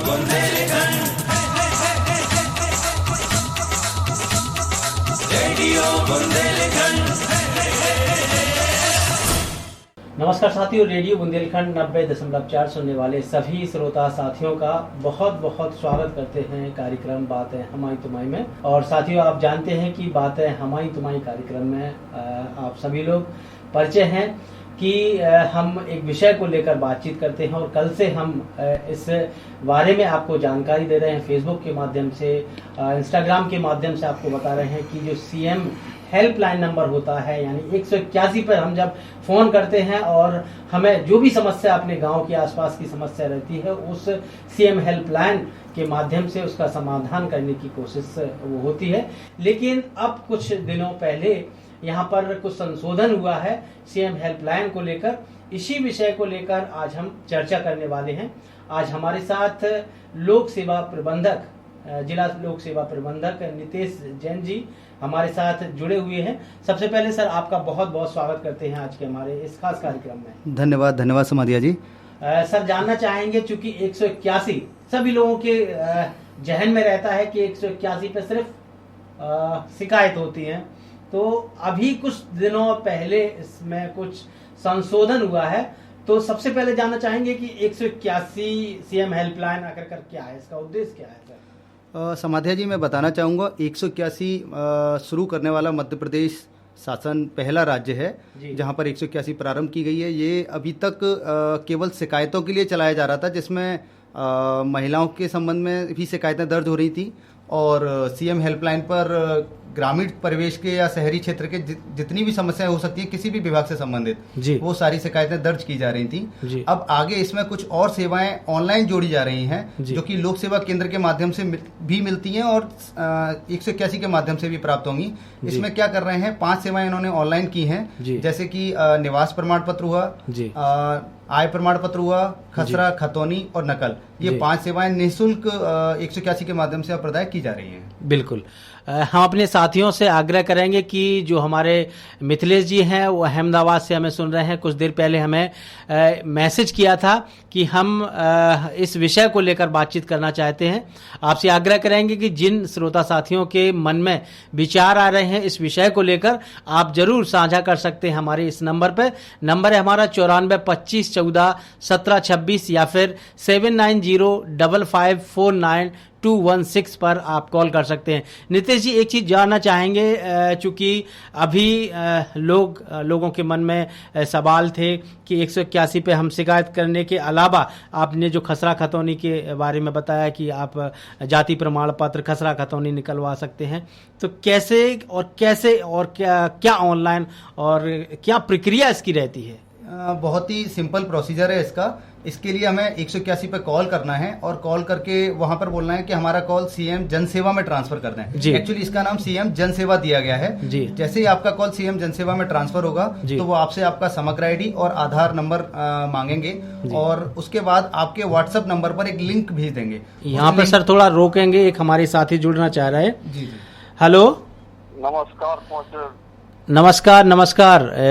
Bundelkhand, radio Bundelkhand. नमस्कार साथियों, radio Bundelkhand 90.4 सुनने वाले सभी श्रोता साथियों का बहुत बहुत स्वागत करते हैं कार्यक्रम बातें हमारी तुम्हारी में। और साथियों, आप जानते हैं कि बातें हमारी तुम्हारी कार्यक्रम में आप सभी लोग परिचय हैं कि हम एक विषय को लेकर बातचीत करते हैं और कल से हम इस बारे में आपको जानकारी दे रहे हैं। फेसबुक के माध्यम से, इंस्टाग्राम के माध्यम से आपको बता रहे हैं कि जो सीएम हेल्पलाइन नंबर होता है, यानी 181 पर हम जब फ़ोन करते हैं और हमें जो भी समस्या अपने गांव के आसपास की समस्या रहती है, उस सीएम हेल्पलाइन के माध्यम से उसका समाधान करने की कोशिश वो होती है। लेकिन अब कुछ दिनों पहले यहाँ पर कुछ संशोधन हुआ है सीएम हेल्पलाइन को लेकर। इसी विषय को लेकर आज हम चर्चा करने वाले हैं। आज हमारे साथ लोक सेवा प्रबंधक, जिला लोक सेवा प्रबंधक नितेश जैन जी हमारे साथ जुड़े हुए हैं। सबसे पहले सर, आपका बहुत बहुत स्वागत करते हैं आज के हमारे इस खास कार्यक्रम में। धन्यवाद समाधिया जी। सर, जानना चाहेंगे, चूंकि 181 सभी लोगों के जहन में रहता है कि 181 पे सिर्फ शिकायत होती है, तो अभी कुछ दिनों पहले इसमें कुछ संशोधन हुआ है। तो सबसे पहले जानना चाहेंगे कि 181 सीएम हेल्पलाइन आखिरकार क्या है, इसका उद्देश्य क्या है सर? समाधिया जी, मैं बताना चाहूँगा 181 शुरू करने वाला मध्य प्रदेश शासन पहला राज्य है जहां पर 181 प्रारंभ की गई है। ये अभी तक केवल शिकायतों के लिए चलाया जा रहा था, जिसमें महिलाओं के संबंध में भी शिकायतें दर्ज हो रही थी और सीएम हेल्पलाइन पर ग्रामीण परिवेश के या शहरी क्षेत्र के जितनी भी समस्याएं हो सकती है किसी भी विभाग से संबंधित, वो सारी शिकायतें दर्ज की जा रही थी। अब आगे इसमें कुछ और सेवाएं ऑनलाइन जोड़ी जा रही हैं, जो कि लोक सेवा केंद्र के माध्यम से भी मिलती हैं और 181 के माध्यम से भी प्राप्त होंगी। इसमें क्या कर रहे हैं, 5 सेवाएं इन्होंने ऑनलाइन की हैं, जैसे कि निवास प्रमाण पत्र हुआ, आय प्रमाण पत्र हुआ, खसरा, खतौनी और नकल। ये 5 सेवाएं निःशुल्क 181 के माध्यम से प्रदान की जा रही हैं। बिल्कुल। हम अपने साथियों से आग्रह करेंगे कि जो हमारे मिथिलेश जी हैं वो अहमदाबाद से हमें सुन रहे हैं, कुछ देर पहले हमें मैसेज किया था कि हम इस विषय को लेकर बातचीत करना चाहते हैं। आपसे आग्रह करेंगे कि जिन श्रोता साथियों के मन में विचार आ रहे हैं इस विषय को लेकर, आप जरूर साझा कर सकते हैं हमारे इस नंबर पर। नंबर है हमारा 94 25 14 17 26 या फिर 7905549216 पर आप कॉल कर सकते हैं। नितेश जी, एक चीज़ जानना चाहेंगे, चूँकि अभी लोगों के मन में सवाल थे कि 181 पे हम शिकायत करने के अलावा आपने जो खसरा खतौनी के बारे में बताया कि आप जाति प्रमाण पत्र, खसरा खतौनी निकलवा सकते हैं, तो कैसे और क्या ऑनलाइन और क्या प्रक्रिया इसकी रहती है? बहुत ही सिंपल प्रोसीजर है इसका। इसके लिए हमें 181 पे कॉल करना है और कॉल करके वहां पर बोलना है कि हमारा कॉल सीएम जनसेवा में ट्रांसफर कर दें। एक्चुअली इसका नाम सीएम जनसेवा दिया गया है। जैसे ही आपका कॉल सीएम जनसेवा में ट्रांसफर होगा तो वो आपसे आपका समग्र आईडी और आधार नंबर मांगेंगे और उसके बाद आपके व्हाट्सएप नंबर पर एक लिंक भेज देंगे। यहाँ पर सर थोड़ा रोकेंगे, एक हमारे साथी जुड़ना चाह रहे हैं। हेलो, नमस्कार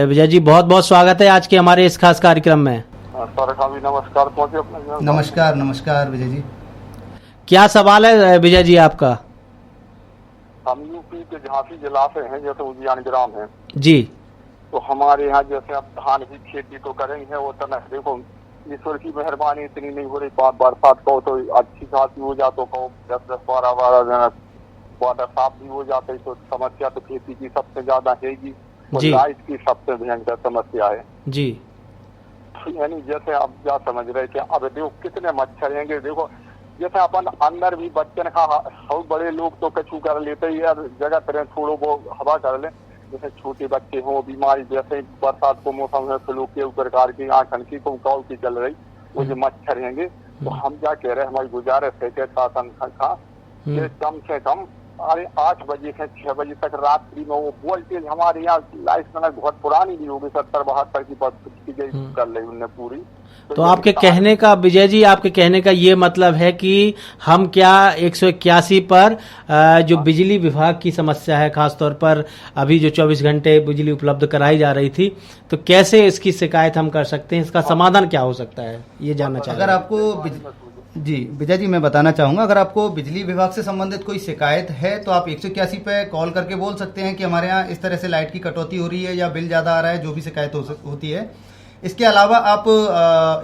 विजय जी, बहुत बहुत स्वागत है आज के हमारे इस खास कार्यक्रम में। सर का भी नमस्कार पहुंचे अपने। नमस्कार विजय जी। क्या सवाल है विजय जी आपका? हम यूपी के झांसी जिला से हैं, जैसे उजियान ग्राम है जी। तो हमारे यहाँ जैसे अब धान की खेती तो करेंगे, वो तो देखो ईश्वर की मेहरबानी इतनी नहीं हो रही, बरसात को तो अच्छी खासी हो जातो, 10-12 दिन वाटर साफ भी हो जाते, तो समस्या तो खेती की सबसे ज्यादा हैगी, लाइट की सबसे भयंकर समस्या है जी। यानी जैसे आप क्या समझ रहे थे, अब देखो कितने मच्छर हैंगे। देखो जैसे अपन अंदर भी बच्चन का, बहुत बड़े लोग तो कछु कर लेते ही यार, जगह तरह थोड़ो वो हवा कर ले, जैसे छोटे बच्चे हो, बीमारी, जैसे बरसात को मौसम है, फ्लू के प्रकार की आंखन की कौल की चल रही, वो जो मच्छर हैंगे, तो हम क्या कह रहे हैं, हमारी गुजारिश है शासन का कम से कम 8 बजे से 6 बजे तक रात्रि में वो वोल्टेज हमारे यहाँ लाइट बहुत पुरानी भी होगी, 70-72 की कर ली उनने पूरी। तो आपके कहने का, विजय जी, आपके कहने का ये मतलब है कि हम क्या 181 पर जो बिजली विभाग की समस्या है, खासतौर पर अभी जो 24 घंटे बिजली उपलब्ध कराई जा रही थी, तो कैसे इसकी शिकायत हम कर सकते हैं, इसका समाधान क्या हो सकता है, ये जानना चाहते हैं। जी विजय जी, मैं बताना चाहूँगा, अगर आपको बिजली विभाग से संबंधित कोई शिकायत है तो आप 181 पे कॉल करके बोल सकते हैं कि हमारे यहाँ इस तरह से लाइट की कटौती हो रही है या बिल ज़्यादा आ रहा है, जो भी शिकायत होती है। इसके अलावा आप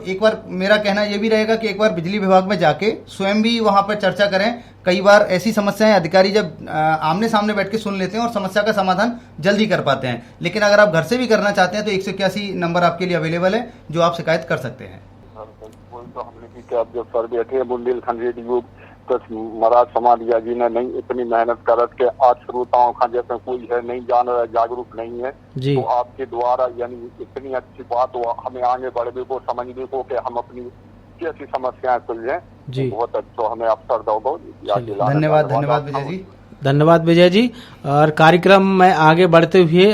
एक बार, मेरा कहना ये भी रहेगा कि एक बार बिजली विभाग में जाके स्वयं भी वहाँ पर चर्चा करें। कई बार ऐसी समस्याएं अधिकारी जब आमने सामने बैठ के सुन लेते हैं और समस्या का समाधान जल्दी कर पाते हैं, लेकिन अगर आप घर से भी करना चाहते हैं तो 181 नंबर आपके लिए अवेलेबल है, जो आप शिकायत कर सकते हैं। तो हमने की क्या, जब सर बैठे बुंदेलखंड रेडियो तो महाराज समाज जी ने नहीं इतनी मेहनत करत के आज श्रोताओं का जैसे कोई है नहीं जान रहा, जागरूक नहीं है, तो आपके द्वारा यानी इतनी अच्छी बात हो, हमें आगे बढ़ने को, समझने को कि हम अपनी कैसी समस्याएं सुलझें, बहुत अच्छा हमें अवसर दो। धन्यवाद विजय जी। धन्यवाद विजय जी। और कार्यक्रम में आगे बढ़ते हुए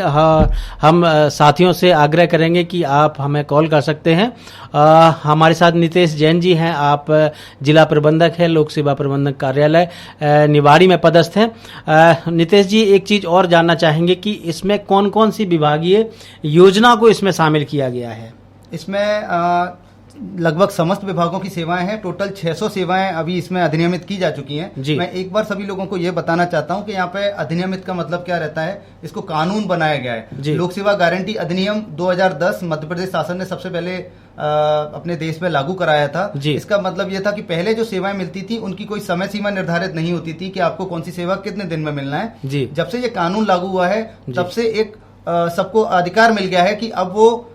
हम साथियों से आग्रह करेंगे कि आप हमें कॉल कर सकते हैं। हमारे साथ नितेश जैन जी हैं, आप जिला प्रबंधक हैं, लोक सेवा प्रबंधक कार्यालय निवाड़ी में पदस्थ हैं। नितेश जी, एक चीज़ और जानना चाहेंगे कि इसमें कौन कौन सी विभागीय योजना को इसमें शामिल किया गया है? इसमें लगभग समस्त विभागों की सेवाएं हैं। टोटल 600 सेवाएं अभी इसमें अधिनियमित की जा चुकी हैं। मैं एक बार सभी लोगों को यह बताना चाहता हूं कि यहाँ पे अधिनियमित का मतलब क्या रहता है। इसको कानून बनाया गया है। लोक सेवा गारंटी अधिनियम 2010 मध्य प्रदेश शासन ने सबसे पहले अपने देश में लागू कराया था। इसका मतलब यह था कि पहले जो सेवाएं मिलती थी उनकी कोई समय सीमा निर्धारित नहीं होती थी कि आपको कौन सी सेवा कितने दिन में मिलना है। जब से ये कानून लागू हुआ है तब से एक सबको अधिकार मिल गया है कि अब वो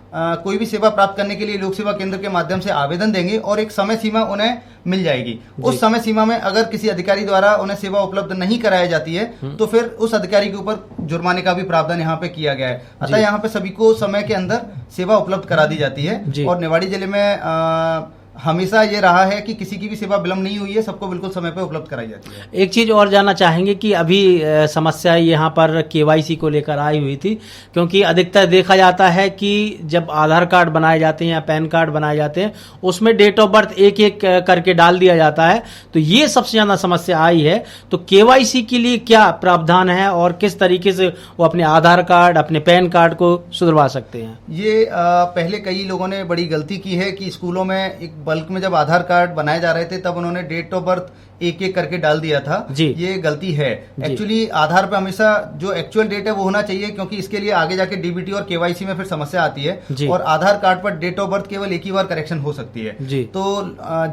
कोई भी सेवा प्राप्त करने के लिए लोक सेवा केंद्र के माध्यम से आवेदन देंगे और एक समय सीमा उन्हें मिल जाएगी। उस समय सीमा में अगर किसी अधिकारी द्वारा उन्हें सेवा उपलब्ध नहीं कराई जाती है तो फिर उस अधिकारी के ऊपर जुर्माने का भी प्रावधान यहाँ पे किया गया है। अतः यहाँ पे सभी को समय के अंदर सेवा उपलब्ध करा दी जाती है और निवाड़ी जिले में हमेशा ये रहा है कि किसी की भी सेवा विलंब नहीं हुई है, सबको बिल्कुल समय पर उपलब्ध कराई जाती है। एक चीज और जानना चाहेंगे कि अभी समस्या यहाँ पर केवाईसी को लेकर आई हुई थी, क्योंकि अधिकतर देखा जाता है कि जब आधार कार्ड बनाए जाते हैं या पैन कार्ड बनाए जाते हैं उसमें डेट ऑफ बर्थ एक एक करके डाल दिया जाता है, तो ये सबसे ज्यादा समस्या आई है। तो केवाईसी के लिए क्या प्रावधान है और किस तरीके से वो अपने आधार कार्ड, अपने पैन कार्ड को सुधरवा सकते हैं? ये पहले कई लोगों ने बड़ी गलती की है कि स्कूलों में एक बल्क में जब आधार कार्ड बनाए जा रहे थे तब उन्होंने डेट ऑफ बर्थ एक एक करके डाल दिया था। ये गलती है। एक्चुअली आधार पे हमेशा जो एक्चुअल डेट है वो होना चाहिए, क्योंकि इसके लिए आगे जाके डीबीटी और केवाईसी में फिर समस्या आती है और आधार कार्ड पर डेट ऑफ बर्थ केवल एक ही बार करेक्शन हो सकती है। तो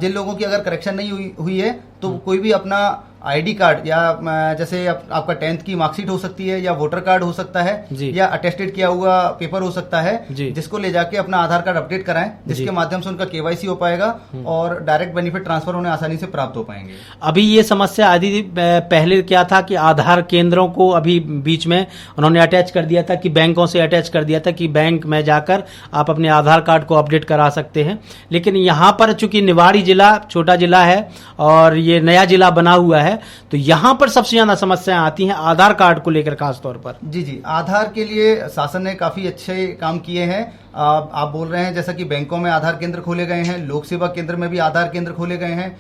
जिन लोगों की अगर करेक्शन नहीं हुई है तो कोई भी अपना आईडी कार्ड या जैसे आपका 10th की मार्कशीट हो सकती है या वोटर कार्ड हो सकता है या अटेस्टेड किया हुआ पेपर हो सकता है, जिसको ले जाके अपना आधार कार्ड अपडेट कराएं, जिसके माध्यम से उनका केवाईसी हो पाएगा और डायरेक्ट बेनिफिट ट्रांसफर उन्हें आसानी से प्राप्त हो पाएंगे। अभी ये समस्या आदि पहले क्या था कि आधार केंद्रों को अभी बीच में उन्होंने अटैच कर दिया था, कि बैंकों से अटैच कर दिया था कि बैंक में जाकर आप अपने आधार कार्ड को अपडेट करा सकते हैं। लेकिन यहाँ पर चूंकि निवाड़ी जिला छोटा जिला है और ये नया जिला बना हुआ है, तो यहाँ पर सबसे ज्यादा समस्याएं आती हैं आधार कार्ड को लेकर खास तौर पर। जी, आधार के लिए शासन ने काफी अच्छे काम किए हैं। आप बोल रहे हैं जैसा कि बैंकों में आधार केंद्र खोले गए हैं, लोक सेवा केंद्र में भी आधार केंद्र खोले गए हैं,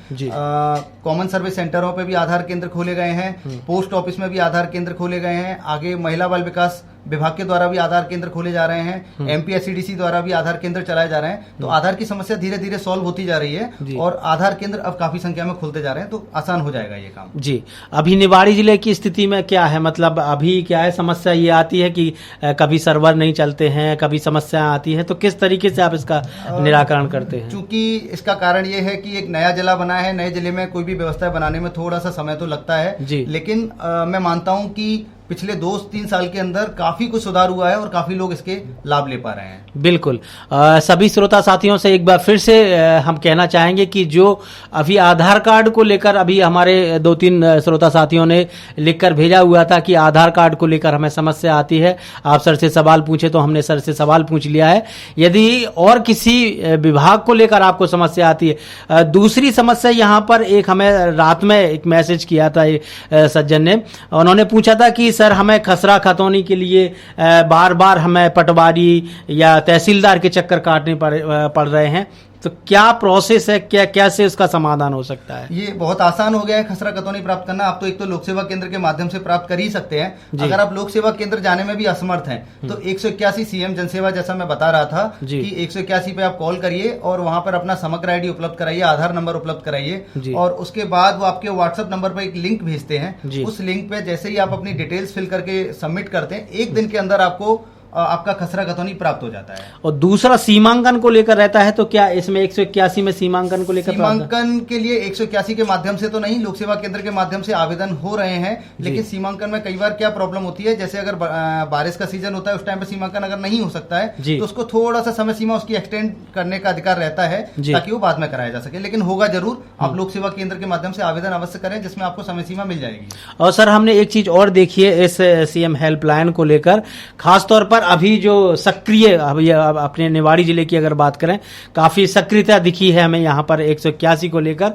कॉमन सर्विस सेंटरों पे भी आधार केंद्र खोले गए हैं, पोस्ट ऑफिस में भी आधार केंद्र खोले गए हैं, आगे महिला बाल विकास विभाग के द्वारा भी आधार केंद्र खोले जा रहे हैं, एमपीएससीडीसी द्वारा भी आधार केंद्र चलाए जा रहे हैं। तो आधार की समस्या धीरे धीरे सॉल्व होती जा रही है और आधार केंद्र अब काफी संख्या में खुलते जा रहे हैं, तो आसान हो जाएगा ये काम। जी, अभी निवाड़ी जिले की स्थिति में क्या है? मतलब अभी क्या है, समस्या ये आती है कि कभी सर्वर नहीं चलते हैं, कभी समस्या आती है, तो किस तरीके से आप इसका निराकरण करते हैं? चूंकि इसका कारण ये है कि एक नया जिला बना है, नए जिले में कोई भी व्यवस्था बनाने में थोड़ा सा समय तो लगता है, लेकिन मैं मानता हूं कि पिछले 2-3 साल के अंदर काफी कुछ सुधार हुआ है और काफी लोग इसके लाभ ले पा रहे हैं। बिल्कुल। सभी श्रोता साथियों से एक बार फिर से हम कहना चाहेंगे कि जो अभी आधार कार्ड को लेकर अभी हमारे 2-3 श्रोता साथियों ने लिखकर भेजा हुआ था कि आधार कार्ड को लेकर हमें समस्या आती है, आप सर से सवाल पूछे, तो हमने सर से सवाल पूछ लिया है। यदि और किसी विभाग को लेकर आपको समस्या आती है, दूसरी समस्या यहाँ पर एक हमें रात में एक मैसेज किया था सज्जन ने, उन्होंने पूछा था कि सर हमें खसरा खतौनी के लिए बार बार हमें पटवारी या तहसीलदार के चक्कर काटने पड़ रहे हैं, तो क्या प्रोसेस है, क्या कैसे उसका समाधान हो सकता है? ये बहुत आसान हो गया है खसरा खतौनी प्राप्त करना। आप तो एक तो लोक सेवा केंद्र के माध्यम से प्राप्त कर ही सकते हैं। अगर आप लोक सेवा केंद्र जाने में भी असमर्थ हैं तो 181 सीएम जनसेवा, जैसा मैं बता रहा था कि 181 पे आप कॉल करिए और वहां पर अपना समग्र आईडी उपलब्ध कराइए, आधार नंबर उपलब्ध कराइए और उसके बाद वो आपके व्हाट्सएप नंबर पर एक लिंक भेजते हैं। उस लिंक पे जैसे ही आप अपनी डिटेल्स फिल करके सबमिट करते हैं, एक दिन के अंदर आपको आपका खसरा खतौनी प्राप्त हो जाता है। और दूसरा सीमांकन को लेकर रहता है, तो क्या इसमें 181 में सीमांकन को लेकर? सीमांकन के लिए 181 के माध्यम से तो नहीं, लोक सेवा केंद्र के माध्यम से आवेदन हो रहे हैं, लेकिन सीमांकन में कई बार क्या प्रॉब्लम होती है, जैसे अगर बारिश का सीजन होता है उस टाइम पे सीमांकन अगर नहीं हो सकता है तो उसको थोड़ा सा समय सीमा उसकी एक्सटेंड करने का अधिकार रहता है ताकि वो बाद में कराया जा सके, लेकिन होगा जरूर। आप लोक सेवा केंद्र के माध्यम से आवेदन अवश्य करें जिसमें आपको समय सीमा मिल जाएगी। और सर हमने एक चीज और देखी है इस सीएम हेल्पलाइन को लेकर, खासतौर पर अभी जो सक्रिय, अपने निवाड़ी जिले की अगर बात करें, काफी सक्रियता दिखी है हमें यहाँ पर 181 को लेकर।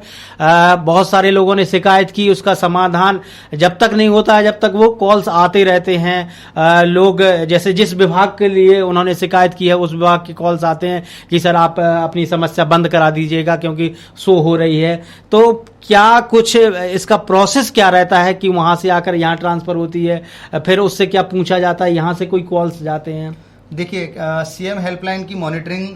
बहुत सारे लोगों ने शिकायत की, उसका समाधान जब तक नहीं होता है, जब तक वो कॉल्स आते रहते हैं। लोग जैसे जिस विभाग के लिए उन्होंने शिकायत की है उस विभाग के कॉल्स आते हैं कि सर आप अपनी समस्या बंद करा दीजिएगा क्योंकि शो हो रही है। तो क्या कुछ इसका प्रोसेस क्या रहता है कि वहां से आकर यहाँ ट्रांसफर होती है, फिर उससे क्या पूछा जाता है, यहाँ से कोई कॉल्स जाते हैं? देखिए, सीएम हेल्पलाइन की मॉनिटरिंग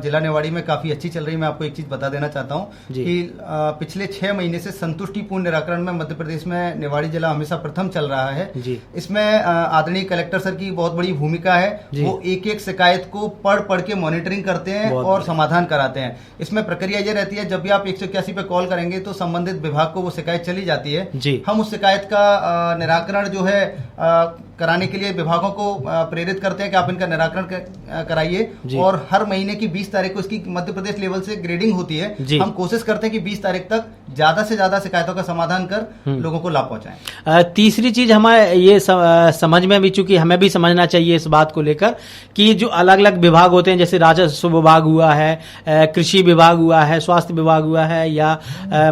जिला निवाड़ी में काफी अच्छी चल रही है। मैं आपको एक चीज बता देना चाहता हूं कि पिछले 6 महीने से संतुष्टिपूर्ण निराकरण में मध्य प्रदेश में निवाड़ी जिला हमेशा प्रथम चल रहा है। इसमें आदरणीय कलेक्टर सर की बहुत बड़ी भूमिका है। वो एक एक शिकायत को पढ़ के मॉनिटरिंग करते हैं और समाधान कराते हैं। इसमें प्रक्रिया ये रहती है, जब भी आप 181 पे कॉल करेंगे तो संबंधित विभाग को वो शिकायत चली जाती है। हम उस शिकायत का निराकरण जो है कराने के लिए विभागों को प्रेरित करते हैं कि आप इनका निराकरण कराइए और हर महीने की 20 तारीख को इसकी मध्य प्रदेश लेवल से ग्रेडिंग होती है। हम कोशिश करते हैं कि 20 तारीख तक ज्यादा से ज्यादा शिकायतों का समाधान कर लोगों को लाभ पहुंचाएं। तीसरी चीज हमें ये समझ में भी, चूंकि हमें भी समझना चाहिए इस बात को लेकर कि जो अलग अलग विभाग होते हैं, जैसे राजस्व विभाग हुआ है, कृषि विभाग हुआ है, स्वास्थ्य विभाग हुआ है या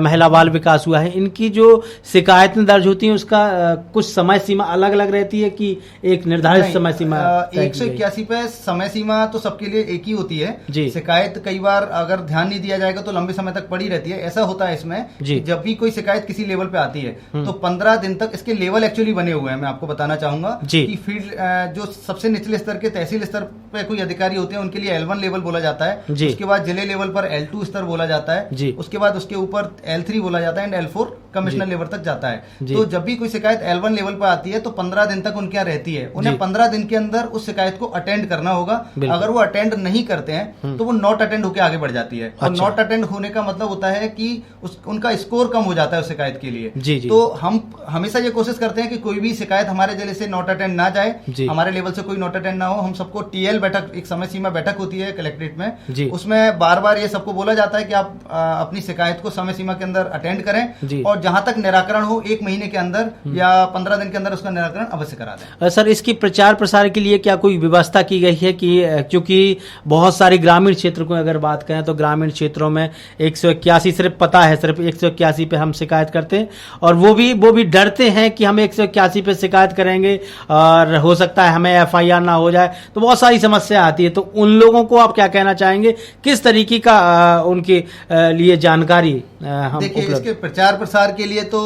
महिला बाल विकास हुआ है, इनकी जो शिकायतें दर्ज होती हैं उसका कुछ समय सीमा अलग अलग रहती है कि एक निर्धारित समय सीमा? 181 पे समय सीमा तो सबके लिए एक ही होती है। शिकायत कई बार अगर ध्यान नहीं दिया जाएगा तो लंबे समय तक पड़ी रहती है। ऐसा होता है इसमें जब भी कोई शिकायत किसी लेवल पे आती है तो 15 दिन तक, इसके लेवल एक्चुअली बने हुए हैं, मैं आपको बताना चाहूंगा कि फील्ड जो सबसे निचले स्तर के तहसील स्तर पे कोई अधिकारी होते हैं उनके लिए L1 लेवल बोला जाता है, उसके बाद जिले लेवल पर L2 स्तर बोला जाता है, उसके बाद उसके ऊपर L3 बोला जाता है एंड L4 कमिश्नर लेवल तक जाता है। तो जब भी कोई शिकायत L1 लेवल पर आती है तो 15 दिन तक उनके रहती है, उन्हें 15 दिन के अंदर उस शिकायत को अटेंड करना होगा। अगर वो अटेंड नहीं करते हैं तो वो नॉट अटेंड होकर आगे बढ़ जाती है। और नॉट अटेंड होने का मतलब होता है कि उनका स्कोर कम हो जाता है उस शिकायत के लिए। तो हम हमेशा ये कोशिश करते हैं कि कोई भी शिकायत हमारे जिले से नॉट अटेंड ना जाए, हमारे लेवल से कोई नॉट अटेंड ना हो। हम सबको टीएल बैठक, एक समय सीमा बैठक होती है कलेक्ट्रेट में, उसमें बार बार ये सबको बोला जाता है कि आप अपनी शिकायत को समय सीमा के अंदर अटेंड करें और जहां तक निराकरण हो 1 महीने के अंदर या 15 दिन के अंदर उसका निराकरण अवश्य करा दें। सर, इसकी प्रचार प्रसार के लिए क्या कोई व्यवस्था की गई है कि क्योंकि बहुत सारे ग्रामीण क्षेत्र को अगर बात करें तो ग्रामीण क्षेत्रों में 181 सिर्फ पता है, सिर्फ 181 पे हम शिकायत करते हैं और वो भी डरते हैं कि हम 181 पे शिकायत करेंगे और हो सकता है हमें FIR ना हो जाए, तो बहुत सारी समस्या आती है। तो उन लोगों को आप क्या कहना चाहेंगे, किस तरीके का उनके लिए जानकारी हम? देखिए, इसके प्रचार प्रसार के लिए तो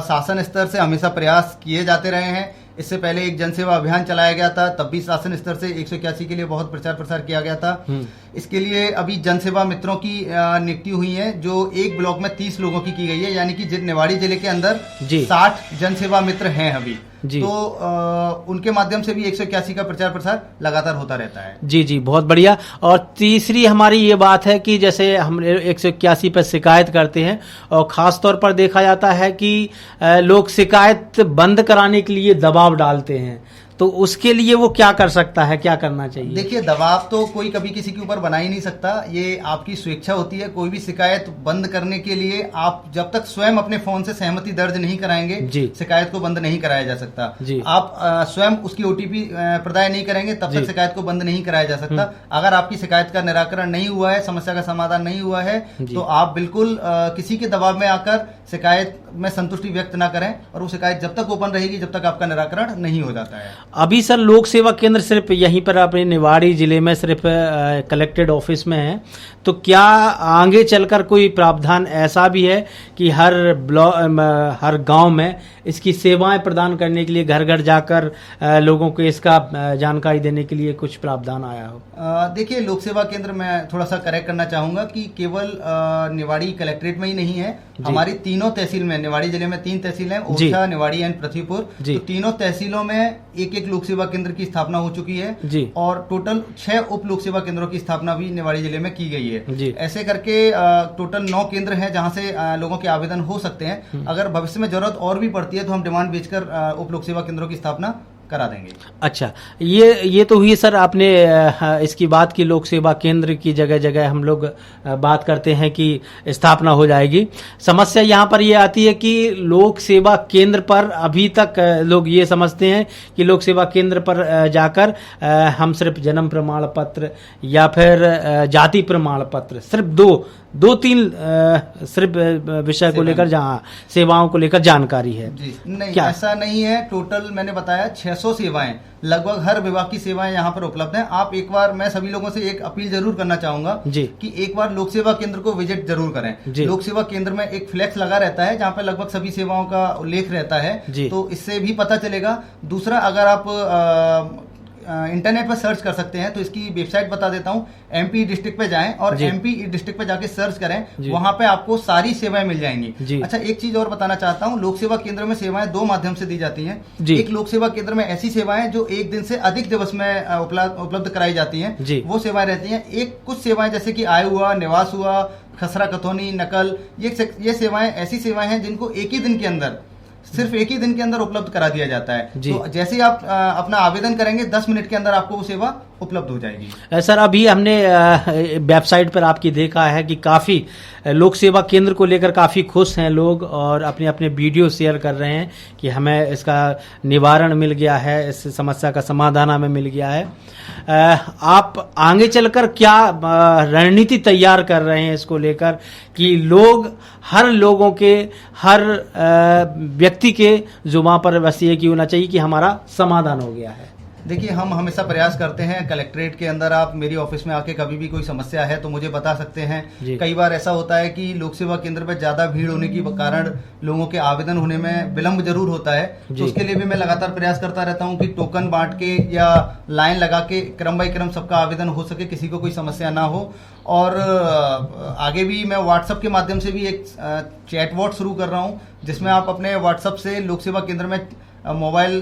शासन स्तर से हमेशा प्रयास किए जाते रहे हैं। इससे पहले एक जनसेवा अभियान चलाया गया था, तब भी शासन स्तर से 181 के लिए बहुत प्रचार प्रसार किया गया था। इसके लिए अभी जनसेवा मित्रों की नियुक्ति हुई है जो एक ब्लॉक में 30 लोगों की गई है, यानी कि निवाड़ी जिले के अंदर 60 जनसेवा मित्र हैं अभी। तो उनके माध्यम से भी 181 का प्रचार प्रसार लगातार होता रहता है। जी, बहुत बढ़िया। और तीसरी हमारी ये बात है कि जैसे हम 181 पर शिकायत करते हैं और खास तौर पर देखा जाता है कि लोग शिकायत बंद कराने के लिए दबाव डालते हैं, तो उसके लिए वो क्या कर सकता है, क्या करना चाहिए? देखिए, दबाव तो कोई कभी किसी के ऊपर बना ही नहीं सकता, ये आपकी स्वेच्छा होती है। कोई भी शिकायत बंद करने के लिए आप जब तक स्वयं अपने फोन से सहमति दर्ज नहीं कराएंगे शिकायत को बंद नहीं कराया जा सकता। आप स्वयं उसकी OTP प्रदाय नहीं करेंगे तब तक शिकायत को बंद नहीं कराया जा सकता। अगर आपकी शिकायत का निराकरण नहीं हुआ है, समस्या का समाधान नहीं हुआ है, तो आप बिल्कुल किसी के दबाव में आकर शिकायत में संतुष्टि व्यक्त ना करें और वो शिकायत जब तक ओपन रहेगी जब तक आपका निराकरण नहीं हो जाता है। अभी सर लोक सेवा केंद्र सिर्फ यहीं पर अपने निवाड़ी जिले में सिर्फ कलेक्टेड ऑफिस में है, तो क्या आगे चलकर कोई प्रावधान ऐसा भी है कि हर गांव में इसकी सेवाएं प्रदान करने के लिए घर घर जाकर लोगों को इसका जानकारी देने के लिए कुछ प्रावधान आया हो? देखिए, लोक सेवा केंद्र मैं थोड़ा सा करेक्ट करना चाहूंगा कि केवल निवाड़ी कलेक्ट्रेट में ही नहीं है, हमारी तीनों तहसील में, निवाड़ी जिले में 3 तहसील हैं, ओरछा, निवाड़ी एंड पृथ्वीपुर, तो तीनों तहसीलों में एक लोक सेवा केंद्र की स्थापना हो चुकी है और टोटल 6 उप लोक सेवा केंद्रों की स्थापना भी निवाड़ी जिले में की गई है। ऐसे करके टोटल 9 केंद्र हैं जहां से लोगों के आवेदन हो सकते हैं। अगर भविष्य में जरूरत और भी पड़ती है तो हम डिमांड भेजकर उप लोक सेवा केंद्रों की स्थापना करा देंगे। अच्छा, ये तो हुई सर आपने इसकी बात की, लोक सेवा केंद्र की जगह जगह हम लोग बात करते हैं कि स्थापना हो जाएगी। समस्या यहाँ पर ये आती है कि लोक सेवा केंद्र पर अभी तक लोग ये समझते हैं कि लोक सेवा केंद्र पर जाकर हम सिर्फ जन्म प्रमाण पत्र या फिर जाति प्रमाण पत्र, सिर्फ दो तीन सिर्फ विषय को लेकर, जहाँ सेवाओं को लेकर जानकारी है। नहीं, ऐसा नहीं है। टोटल मैंने बताया 600 सेवाएं, लगभग हर विभाग की सेवाएं यहाँ पर उपलब्ध हैं। आप एक बार, मैं सभी लोगों से एक अपील जरूर करना चाहूंगा कि एक बार लोक सेवा केंद्र को विजिट जरूर करें। लोक सेवा केंद्र में एक फ्लैक्स लगा रहता है जहाँ पे लगभग सभी सेवाओं का उल्लेख रहता है, तो इससे भी पता चलेगा। दूसरा, अगर आप इंटरनेट पर सर्च कर सकते हैं तो इसकी वेबसाइट बता देता हूं, एमपी डिस्ट्रिक्ट पे जाएं और एमपी डिस्ट्रिक्ट पे जाके सर्च करें, वहां पे आपको सारी सेवाएं मिल जाएंगी। अच्छा, एक चीज और बताना चाहता हूं, लोक सेवा केंद्र में सेवाएं 2 माध्यम से दी जाती हैं। एक लोक सेवा केंद्र में ऐसी सेवाएं जो 1 दिन से अधिक दिवस में उपलब्ध कराई जाती हैं, वो सेवाएं रहती हैं। एक कुछ सेवाएं जैसे कि आय हुआ, निवास हुआ, खसरा कथौनी, नकल, ये सेवाएं ऐसी सेवाएं हैं जिनको एक ही दिन के अंदर, सिर्फ एक ही दिन के अंदर उपलब्ध करा दिया जाता है। तो जैसे ही आप अपना आवेदन करेंगे 10 मिनट के अंदर आपको वो सेवा उपलब्ध हो जाएगी। सर, अभी हमने वेबसाइट पर आपकी देखा है कि काफ़ी लोक सेवा केंद्र को लेकर काफ़ी खुश हैं लोग और अपने अपने वीडियो शेयर कर रहे हैं कि हमें इसका निवारण मिल गया है, इस समस्या का समाधान हमें मिल गया है। आप आगे चलकर क्या रणनीति तैयार कर रहे हैं इसको लेकर कि हर लोगों के, हर व्यक्ति के जुबान पर बस ये क्यों ना चाहिए कि हमारा समाधान हो गया है? देखिए, हम हमेशा प्रयास करते हैं, कलेक्ट्रेट के अंदर आप मेरी ऑफिस में आके कभी भी कोई समस्या है तो मुझे बता सकते हैं। कई बार ऐसा होता है कि लोक सेवा केंद्र पर ज्यादा भीड़ होने के कारण लोगों के आवेदन होने में विलंब जरूर होता है, तो उसके लिए भी मैं लगातार प्रयास करता रहता हूं कि टोकन बांट के या लाइन लगा के क्रम बाई क्रम सबका आवेदन हो सके, किसी को कोई समस्या ना हो। और आगे भी मैं व्हाट्सएप के माध्यम से भी एक चैटबॉट शुरू कर रहा हूं, जिसमें आप अपने व्हाट्सएप से लोक सेवा केंद्र में मोबाइल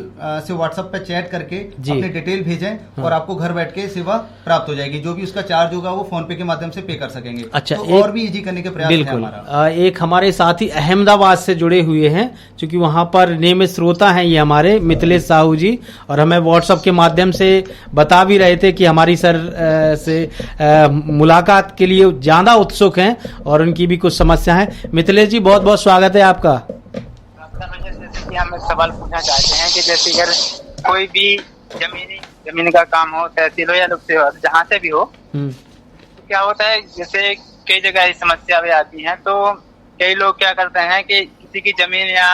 से व्हाट्सएप पे चैट करके अपनी डिटेल भेजें और आपको घर बैठ के सेवा प्राप्त हो जाएगी। जो भी उसका चार्ज होगा वो फोन पे के माध्यम से पे कर सकेंगे। अच्छा, तो और भी इजी करने के प्रयास है हमारा। एक हमारे साथी अहमदाबाद से जुड़े हुए हैं, क्योंकि वहां पर नियमित श्रोता हैं ये हमारे मिथिलेश साहू जी, और हमें व्हाट्सएप के माध्यम से बता भी रहे थे कि हमारी सर से मुलाकात के लिए ज्यादा उत्सुक हैं और उनकी भी कुछ समस्या है। मिथिलेश जी, बहुत बहुत स्वागत है आपका। हम एक सवाल पूछना चाहते हैं कि जैसे अगर कोई भी जमीन का काम हो, तहसील हो या लोक सेवा, जहाँ से भी हो, तो क्या होता है, जैसे कई जगह ऐसी समस्या भी आती है, तो कई लोग क्या करते हैं कि किसी की जमीन या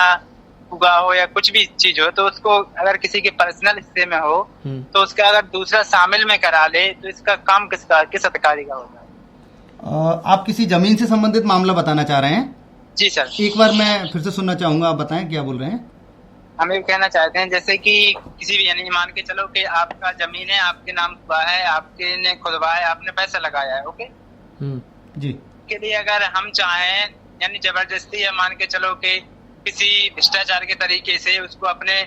उगा हो या कुछ भी चीज हो, तो उसको अगर किसी के पर्सनल हिस्से में हो तो उसका अगर दूसरा शामिल में करा ले तो इसका काम किस अधिकारी का होता है? आप किसी जमीन से संबंधित मामला बताना चाह रहे हैं? जी सर। एक बार मैं फिर से सुनना चाहूंगा, आप बताएं क्या बोल रहे हैं। हम ये कहना चाहते हैं जैसे कि किसी भी, यानी मान के चलो कि आपका जमीन है, आपके नाम हुआ है, आपके ने खुदवाया, आपने पैसा लगाया है, ओके जी, के लिए अगर हम चाहें, यानी जबरदस्ती, या मान के चलो कि किसी भ्रष्टाचार के तरीके से उसको अपने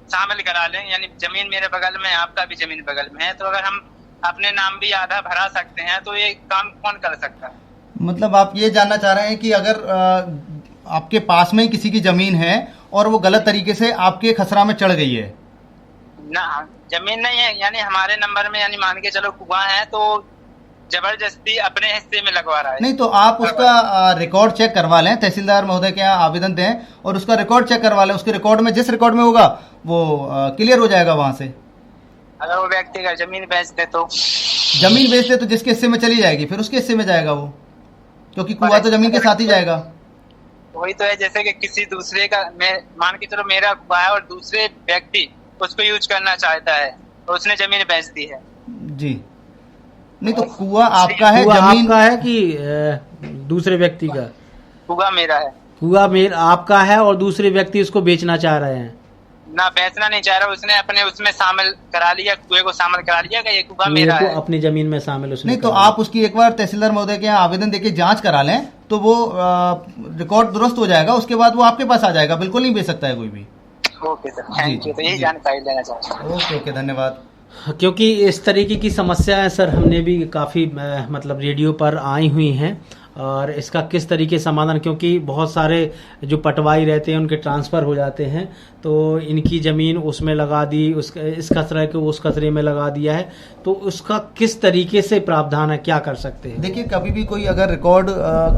शामिल करा लें, यानी जमीन मेरे बगल में, आपका भी जमीन बगल में है, तो अगर हम अपने नाम भी आधा भरा सकते हैं तो ये काम कौन कर सकता है? मतलब आप ये जानना चाह रहे हैं कि अगर आपके पास में ही किसी की जमीन है और वो गलत तरीके से आपके खसरा में चढ़ गई है ना, जमीन नहीं है, यानी हमारे नंबर में, यानी मान के चलो कुआं है, तो जबरदस्ती अपने हिस्से में लगवा रहा है। नहीं, तो आप उसका रिकॉर्ड चेक करवा लें, तहसीलदार महोदय के यहाँ आवेदन दें और उसका रिकॉर्ड चेक करवा लें। उसके रिकॉर्ड में, जिस रिकॉर्ड में होगा वो क्लियर हो जाएगा वहां से। अगर वो व्यक्ति अगर जमीन बेच दे तो जिसके हिस्से में चली जाएगी फिर उसके हिस्से में जाएगा वो, क्योंकि कुआं तो जमीन के साथ ही जाएगा। वही तो है, जैसे कि किसी दूसरे का, मैं मान के चलो मेरा कुआं है और दूसरे व्यक्ति उसको यूज करना चाहता है तो उसने जमीन बेच दी है। जी, नहीं तो कुआं आपका है, कुआं जमीन आपका है कि दूसरे व्यक्ति का? कुआं मेरा है। कुआं आपका है और दूसरे व्यक्ति इसको बेचना चाह रहे हैं? ना, बेचना नहीं चाह रहा, उसने अपने उसमें शामिल करा लिया, कुएं को शामिल करा लिया कि ये कुआं मेरा है। अपनी जमीन में शामिल उसने नहीं तो आप उसकी एक बार तहसीलदार महोदय के यहाँ आवेदन देके जांच करा लें तो वो रिकॉर्ड दुरुस्त हो जाएगा, उसके बाद वो आपके पास आ जाएगा, बिल्कुल नहीं बेच सकता है कोई भी। Okay sir, thank you. तो यही जानकारी लेना चाहता हूँ। ओके, धन्यवाद। क्योंकि इस तरीके की समस्याएं सर हमने भी काफ़ी मतलब रेडियो पर आई हुई हैं और इसका किस तरीके समाधान, क्योंकि बहुत सारे जो पटवाई रहते हैं उनके ट्रांसफ़र हो जाते हैं तो इनकी ज़मीन उसमें लगा दी, इस कचरे को उस कचरे में लगा दिया है, तो उसका किस तरीके से प्रावधान है, क्या कर सकते हैं? देखिए, कभी भी कोई अगर रिकॉर्ड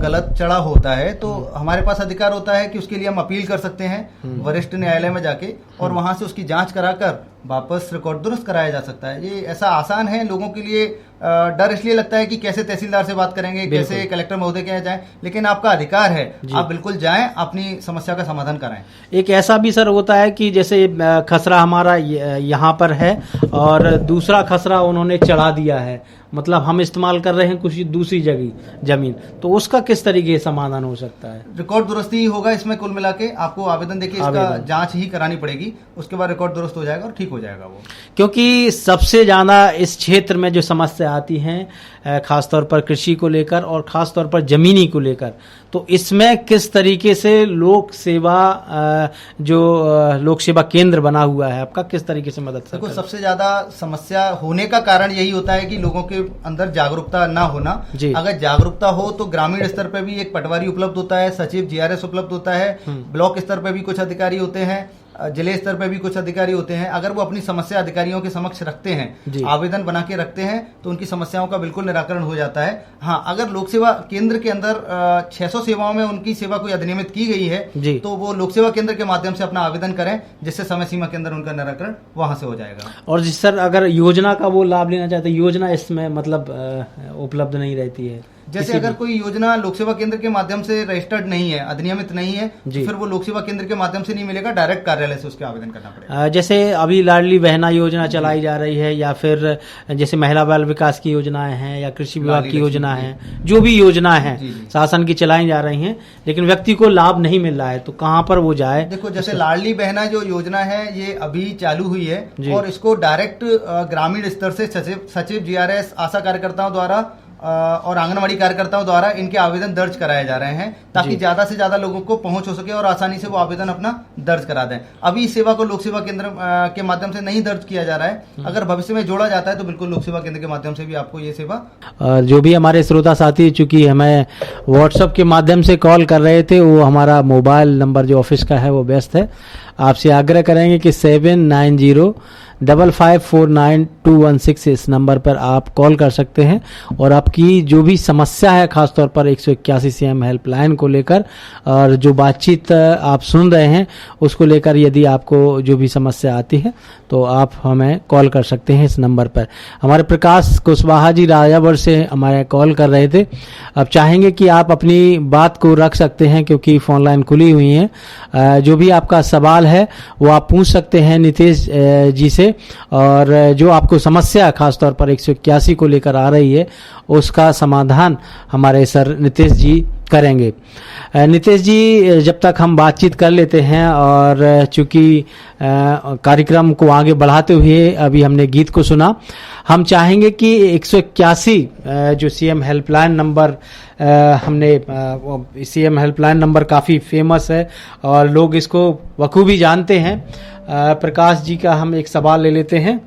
गलत चढ़ा होता है तो हमारे पास अधिकार होता है कि उसके लिए हम अपील कर सकते हैं वरिष्ठ न्यायालय में जाके और वहां से उसकी जांच कराकर वापस रिकॉर्ड दुरुस्त कराया जा सकता है। ये ऐसा आसान है, लोगों के लिए डर इसलिए लगता है कि कैसे तहसीलदार से बात करेंगे, कैसे कलेक्टर महोदय के यहाँ जाएं, लेकिन आपका अधिकार है, आप बिल्कुल जाएं, अपनी समस्या का समाधान कराएं। एक ऐसा भी सर होता है कि जैसे खसरा हमारा यहाँ पर है और दूसरा खसरा उन्होंने चढ़ा दिया है, मतलब हम इस्तेमाल कर रहे हैं कुछ दूसरी जगह जमीन, तो उसका किस तरीके से समाधान हो सकता है? रिकॉर्ड दुरुस्ती ही होगा इसमें, कुल मिला के आपको आवेदन देके इसका जांच ही करानी पड़ेगी, उसके बाद रिकॉर्ड दुरुस्त हो जाएगा और ठीक हो जाएगा वो। क्योंकि सबसे ज्यादा इस क्षेत्र में जो समस्या आती हैं खासतौर पर कृषि को लेकर और खासतौर पर जमीनी को लेकर, तो इसमें किस तरीके से लोक सेवा जो लोक सेवा केंद्र बना हुआ है आपका, किस तरीके से मदद करता है? सबसे ज्यादा समस्या होने का कारण यही होता है कि लोगों के अंदर जागरूकता ना होना। अगर जागरूकता हो तो ग्रामीण स्तर पर भी एक पटवारी उपलब्ध होता है, सचिव जीआरएस उपलब्ध होता है, ब्लॉक स्तर पर भी कुछ अधिकारी होते हैं, जिले स्तर पर भी कुछ अधिकारी होते हैं। अगर वो अपनी समस्या अधिकारियों के समक्ष रखते हैं, आवेदन बना के रखते हैं, तो उनकी समस्याओं का बिल्कुल निराकरण हो जाता है। हाँ, अगर लोक सेवा केंद्र के अंदर 600 सेवाओं में उनकी सेवा कोई अधिनियमित की गई है तो वो लोक सेवा केंद्र के माध्यम से अपना आवेदन करें, जिससे समय सीमा के अंदर उनका निराकरण वहां से हो जाएगा। और जिस सर अगर योजना का वो लाभ लेना चाहते हैं, योजना इसमें मतलब उपलब्ध नहीं रहती है, जैसे अगर कोई योजना लोक सेवा केंद्र के माध्यम से रजिस्टर्ड नहीं है, अधिनियमित नहीं है, तो फिर वो लोक सेवा केंद्र के माध्यम से नहीं मिलेगा, डायरेक्ट कार्यालय से उसके आवेदन करना पड़ेगा। जैसे अभी लाडली बहना योजना चलाई जा रही है या फिर जैसे महिला बाल विकास की योजनाएं हैं या कृषि विभाग की योजना है, जो भी योजना है शासन की चलाई जा रही हैं, लेकिन व्यक्ति को लाभ नहीं मिल रहा है, तो कहाँ पर वो जाए? देखो, जैसे लाडली बहना जो योजना है ये अभी चालू हुई है और इसको डायरेक्ट ग्रामीण स्तर से सचिव जीआरएस आशा कार्यकर्ताओं द्वारा और आंगनवाड़ी कार्यकर्ताओं द्वारा इनके आवेदन दर्ज कराए जा रहे हैं, ताकि ज्यादा से ज्यादा लोगों को पहुंच हो सके और आसानी से वो आवेदन अपना दर्ज करा दें। अभी इस सेवा को लोक सेवा केंद्र के माध्यम से नहीं दर्ज किया जा रहा है, अगर भविष्य में जोड़ा जाता है तो बिल्कुल लोक सेवा केंद्र के माध्यम से भी आपको ये सेवा। जो भी हमारे श्रोता साथी चूंकि हमें व्हाट्सएप के माध्यम से कॉल कर रहे थे, वो हमारा मोबाइल नंबर जो ऑफिस का है वो व्यस्त है, आपसे आग्रह करेंगे कि 7905549216 इस नंबर पर आप कॉल कर सकते हैं और आपकी जो भी समस्या है खासतौर पर 181 सीएम हेल्पलाइन को लेकर और जो बातचीत आप सुन रहे हैं उसको लेकर यदि आपको जो भी समस्या आती है तो आप हमें कॉल कर सकते हैं इस नंबर पर। हमारे प्रकाश कुशवाहा जी राजावर से हमारे कॉल कर रहे थे, अब चाहेंगे कि आप अपनी बात को रख सकते हैं क्योंकि फोन लाइन खुली हुई है। जो भी आपका सवाल है वो आप पूछ सकते हैं नितेश जी से, और जो आपको समस्या खासतौर पर 181 को लेकर आ रही है उसका समाधान हमारे सर नितेश जी करेंगे। नितेश जी, जब तक हम बातचीत कर लेते हैं और चूंकि कार्यक्रम को आगे बढ़ाते हुए अभी हमने गीत को सुना, हम चाहेंगे कि 181 जो सीएम हेल्पलाइन नंबर हमने सीएम हेल्पलाइन नंबर काफ़ी फेमस है और लोग इसको बखूबी जानते हैं। प्रकाश जी का हम एक सवाल ले लेते हैं।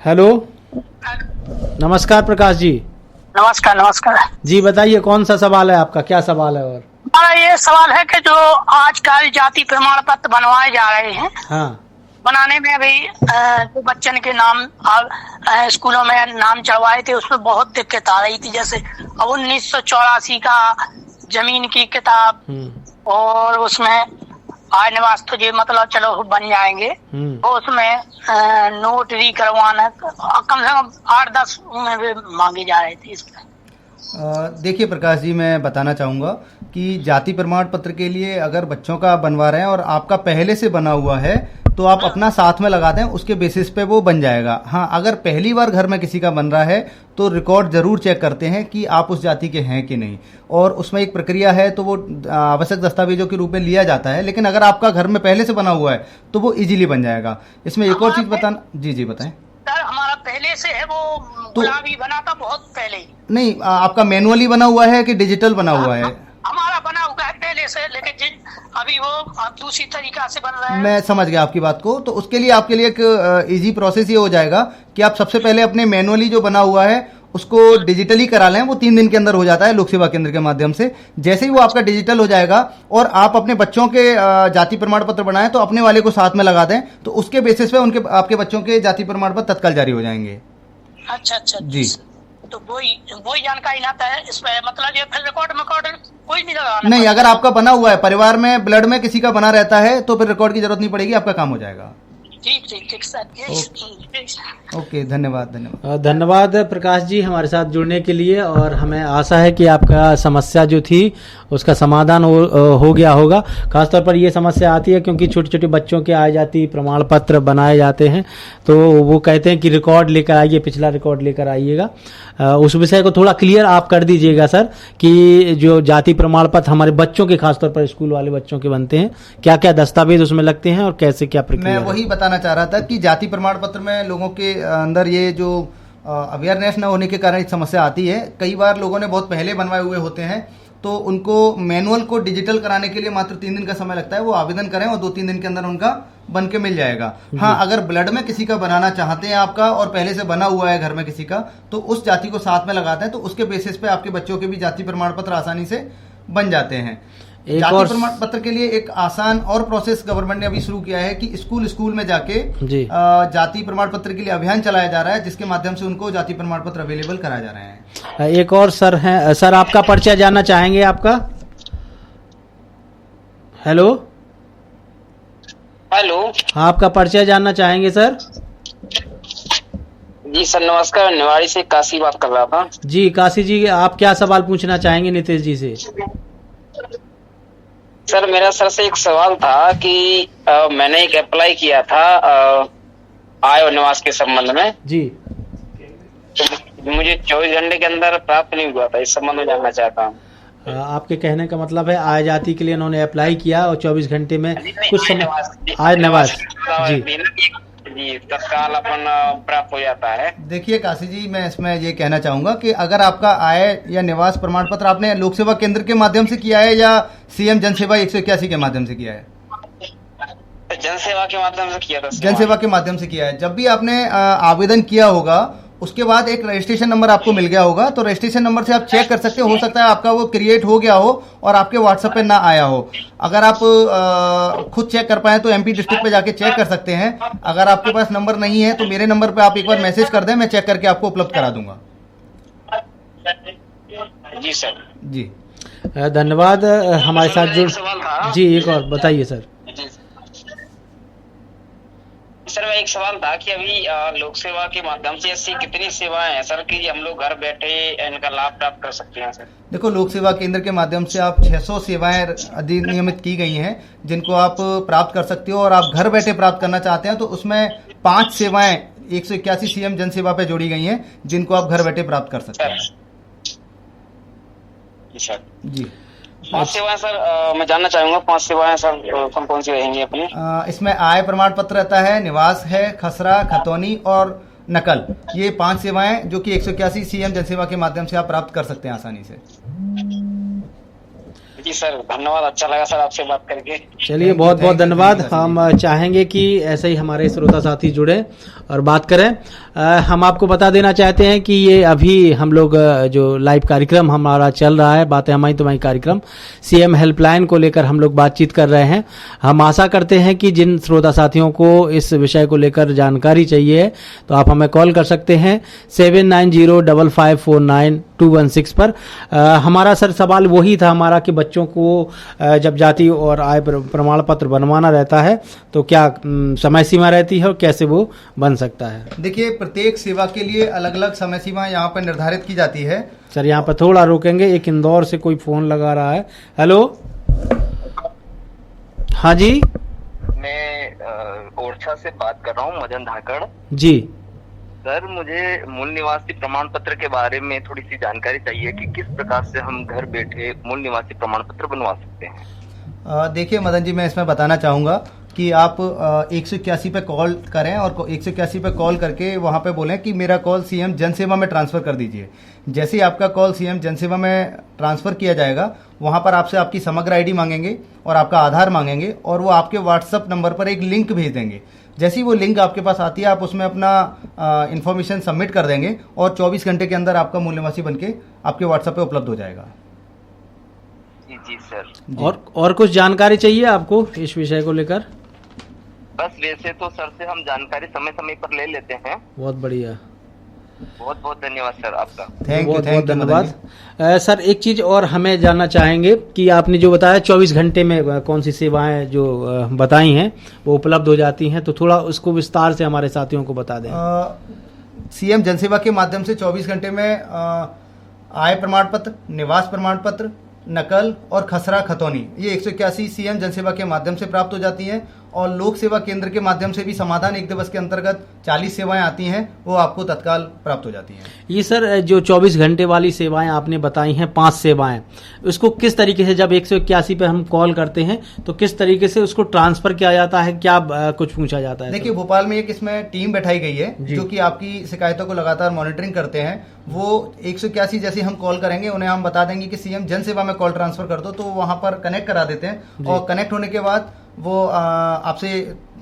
हेलो, नमस्कार प्रकाश जी। नमस्कार। नमस्कार जी, बताइए कौन सा सवाल है आपका, क्या सवाल है? और हमारा ये सवाल है कि जो आजकल जाति प्रमाण पत्र बनवाए जा रहे हैं, हाँ, बनाने में अभी जो बच्चन के नाम स्कूलों में नाम चढ़वाए थे उसमें बहुत दिक्कत आ रही थी। जैसे अब 1984 का जमीन की किताब और उसमें आय निवास तो ये मतलब चलो बन जाएंगे, तो उसमें नोटरी करवाना कम से कम 8-10 में भी मांगे जा रहे थे इसमें। देखिए प्रकाश जी, मैं बताना चाहूँगा कि जाति प्रमाण पत्र के लिए अगर बच्चों का बनवा रहे हैं और आपका पहले से बना हुआ है तो आप अपना साथ में लगा दें, उसके बेसिस पे वो बन जाएगा। हाँ, अगर पहली बार घर में किसी का बन रहा है तो रिकॉर्ड जरूर चेक करते हैं कि आप उस जाति के हैं कि नहीं, और उसमें एक प्रक्रिया है, तो वो आवश्यक दस्तावेजों के रूप में लिया जाता है। लेकिन अगर आपका घर में पहले से बना हुआ है तो वो इजीली बन जाएगा। इसमें एक और चीज बताना। जी बताएं सर। हमारा पहले से है, वो गुलाबी बना था बहुत पहले। नहीं, आपका मैनुअली बना हुआ है कि डिजिटल बना हुआ है? हमारा बना हुआ है पहले से, लेकिन अभी वो दूसरी तरीका से बन रहा है। मैं समझ गया आपकी बात को। तो उसके लिए आपके लिए एक इजी प्रोसेस ये हो जाएगा कि आप सबसे पहले अपने मैनुअली जो बना हुआ है उसको डिजिटली करा लें। वो 3 दिन के अंदर हो जाता है लोक सेवा केंद्र के माध्यम से। जैसे ही वो आपका डिजिटल हो जाएगा और आप अपने बच्चों के जाति प्रमाण पत्र बनाएं तो अपने वाले को साथ में लगा दें, तो उसके बेसिस पे उनके आपके बच्चों के जाति प्रमाण पत्र तत्काल जारी हो जाएंगे। अच्छा जी, तो वही जानकारी आता है इसमें, मतलब ये फिर रिकॉर्ड कोई नहीं लगा नहीं। अगर आपका बना हुआ है, परिवार में ब्लड में किसी का बना रहता है, तो फिर रिकॉर्ड की जरूरत नहीं पड़ेगी, आपका काम हो जाएगा। ठीक सर। ओके, धन्यवाद। धन्यवाद प्रकाश जी हमारे साथ जुड़ने के लिए, और हमें आशा है कि आपका समस्या जो थी उसका समाधान हो गया होगा। खासतौर पर ये समस्या आती है क्योंकि छोटे छोटे बच्चों के आय जाति प्रमाण पत्र बनाए जाते हैं, तो वो कहते हैं कि रिकॉर्ड लेकर आइए, पिछला रिकॉर्ड लेकर आइएगा। उस विषय को थोड़ा क्लियर आप कर दीजिएगा सर, कि जो जाति प्रमाण पत्र हमारे बच्चों के, खासतौर पर स्कूल वाले बच्चों के बनते हैं, क्या क्या दस्तावेज उसमें लगते हैं और कैसे क्या प्रक्रिया? मैं वही बताना चाह रहा था कि जाति प्रमाण पत्र में लोगों के अंदर ये जो अवेयरनेस न होने के कारण समस्या आती है। कई बार लोगों ने बहुत पहले बनवाए हुए होते हैं, तो उनको मैनुअल को डिजिटल कराने के लिए मात्र 3 दिन का समय लगता है। वो आवेदन करें और 2-3 दिन के अंदर उनका बन के मिल जाएगा। हाँ, अगर ब्लड में किसी का बनाना चाहते हैं आपका और पहले से बना हुआ है घर में किसी का, तो उस जाति को साथ में लगाते हैं, तो उसके बेसिस पे आपके बच्चों के भी जाति प्रमाण पत्र आसानी से बन जाते हैं। जाति प्रमाण पत्र के लिए एक आसान और प्रोसेस गवर्नमेंट ने अभी शुरू किया है कि स्कूल में जाके जाति प्रमाण पत्र के लिए अभियान चलाया जा रहा है, जिसके माध्यम से उनको जाति प्रमाण पत्र अवेलेबल कराए जा रहे हैं। एक और सर हैं, सर आपका परिचय जानना चाहेंगे? आपका हेलो, आपका परिचय जानना चाहेंगे सर? जी सर नमस्कार, निवाड़ी से काशी बात कर रहा था। जी काशी जी, आप क्या सवाल पूछना चाहेंगे नीतीश जी से? सर मेरा सर से एक सवाल था कि मैंने एक अप्लाई किया था आय और निवास के संबंध में जी, तो मुझे 24 घंटे के अंदर प्राप्त नहीं हुआ था। इस संबंध में जानना चाहता हूँ। आपके कहने का मतलब है आय जाति के लिए उन्होंने अप्लाई किया और 24 घंटे में कुछ समय आय निवास जी तत्काल अपन प्राप्त हो जाता है। देखिए काशी जी, मैं इसमें ये कहना चाहूंगा कि अगर आपका आय या निवास प्रमाण पत्र आपने लोक सेवा केंद्र के माध्यम से किया है या सीएम जन सेवा 181 के माध्यम से किया है? जन सेवा के माध्यम से किया था। जन सेवा के माध्यम से किया है। जब भी आपने आवेदन किया होगा उसके बाद एक रजिस्ट्रेशन नंबर आपको मिल गया होगा, तो रजिस्ट्रेशन नंबर से आप चेक कर सकते हो सकता है आपका वो क्रिएट हो गया हो और आपके व्हाट्सएप पे ना आया हो। अगर आप खुद चेक कर पाए तो एमपी डिस्ट्रिक्ट पे जाके चेक कर सकते हैं। अगर आपके पास नंबर नहीं है तो मेरे नंबर पे आप एक बार मैसेज कर दें, मैं चेक करके आपको उपलब्ध करा दूंगा। जी सर। जी धन्यवाद हमारे साथ जुड़। जी एक और बताइए सर। सर मैं एक सवाल था कि अभी लोक सेवा के माध्यम से ऐसी कितनी सेवाएं हैं सर कि हम लोग घर बैठे इनका लाभ प्राप्त कर सकते हैं? सर देखो, लोक सेवा केंद्र के माध्यम से आप 600 सेवाएं अधिनियमित की गई हैं जिनको आप प्राप्त कर सकते हो, और आप घर बैठे प्राप्त करना चाहते हैं तो उसमें 5 सेवाएं 181 सीएम जन सेवा पे जोड़ी गई हैं जिनको आप घर बैठे प्राप्त कर सकते हैं। जी 5 सेवाएं सर, मैं जानना चाहूंगा 5 सेवाएं सर कौन कौन सी रहेंगी अपनी? इसमें आय प्रमाण पत्र रहता है, निवास है, खसरा, खतौनी और नकल। ये 5 सेवाएं जो कि 181 सीएम जनसेवा के माध्यम से आप प्राप्त कर सकते हैं आसानी से। जी सर धन्यवाद, अच्छा लगा सर आपसे बात करके। चलिए बहुत बहुत धन्यवाद। हम चाहेंगे कि ऐसे ही हमारे श्रोता साथी जुड़े और बात करें। हम आपको बता देना चाहते हैं कि ये अभी हम लोग जो लाइव कार्यक्रम हमारा चल रहा है, बातें हमारी तुम्हारी कार्यक्रम, सीएम हेल्पलाइन को लेकर हम लोग बातचीत कर रहे हैं। हम आशा करते हैं कि जिन श्रोता साथियों को इस विषय को लेकर जानकारी चाहिए तो आप हमें कॉल कर सकते हैं 7905549216 पर। हमारा सर सवाल वही था हमारा कि बच्चों को जब जाति और आय प्रमाण पत्र बनवाना रहता है तो क्या समय सीमा रहती है और कैसे वो बन सकता है? देखिए, प्रत्येक सेवा के लिए अलग अलग समय सीमा यहाँ पर निर्धारित की जाती है। सर यहाँ पर थोड़ा रोकेंगे, एक इंदौर से कोई फोन लगा रहा है। हेलो, हाँ जी, मैं ओरछा से बात कर रहा हूँ, मदन धाकड़ जी। सर, मुझे मूल निवासी प्रमाण पत्र के बारे में थोड़ी सी जानकारी चाहिए कि किस प्रकार से हम घर बैठे मूल निवासी प्रमाण पत्र बनवा सकते हैं। देखिए मदन जी, मैं इसमें बताना चाहूँगा कि आप 181 पे कॉल करें और 181 पे कॉल करके वहाँ पे बोलें कि मेरा कॉल सीएम जनसेवा में ट्रांसफ़र कर दीजिए। जैसे ही आपका कॉल सीएम जनसेवा में ट्रांसफ़र किया जाएगा, वहाँ पर आपसे आपकी समग्र आईडी मांगेंगे और आपका आधार मांगेंगे और वो आपके व्हाट्सअप नंबर पर एक लिंक भेज देंगे। जैसे ही वो लिंक आपके पास आती है, आप उसमें अपना इन्फॉर्मेशन सबमिट कर देंगे और 24 घंटे के अंदर आपका मूल निवासी बनके आपके व्हाट्सएप पे उपलब्ध हो जाएगा। जी सर। जी। और कुछ जानकारी चाहिए आपको इस विषय को लेकर? बस वैसे तो सर से हम जानकारी समय समय पर ले लेते हैं। बहुत बढ़िया, बहुत बहुत धन्यवाद सर आपका। थैंक यू, बहुत धन्यवाद। सर, एक चीज और हमें जानना चाहेंगे कि आपने जो बताया 24 घंटे में कौन सी सेवाएं जो बताई हैं वो उपलब्ध हो जाती हैं, तो थोड़ा उसको विस्तार से हमारे साथियों को बता दें। सीएम जनसेवा के माध्यम से 24 घंटे में आय प्रमाण पत्र, निवास प्रमाण पत्र, नकल और खसरा खतौनी, ये 181 सीएम जनसेवा के माध्यम से प्राप्त हो जाती हैं। और लोक सेवा केंद्र के माध्यम से भी समाधान एक दिवस के अंतर्गत 40 सेवाएं आती हैं, वो आपको तत्काल प्राप्त हो जाती हैं। ये सर जो 24 घंटे वाली सेवाएं आपने बताई हैं, 5 सेवाएं, उसको किस तरीके से जब 181 पे हम कॉल करते हैं तो किस तरीके से उसको ट्रांसफर किया जाता है, क्या कुछ पूछा जाता है? देखिए, भोपाल में एक इसमें टीम बैठाई गई है जो कि आपकी शिकायतों को लगातार मॉनिटरिंग करते हैं। वो 181 जैसे हम कॉल करेंगे, उन्हें हम बता देंगे कि सीएम जनसेवा में कॉल ट्रांसफर कर दो, तो वहां पर कनेक्ट करा देते हैं और कनेक्ट होने के बाद वो आपसे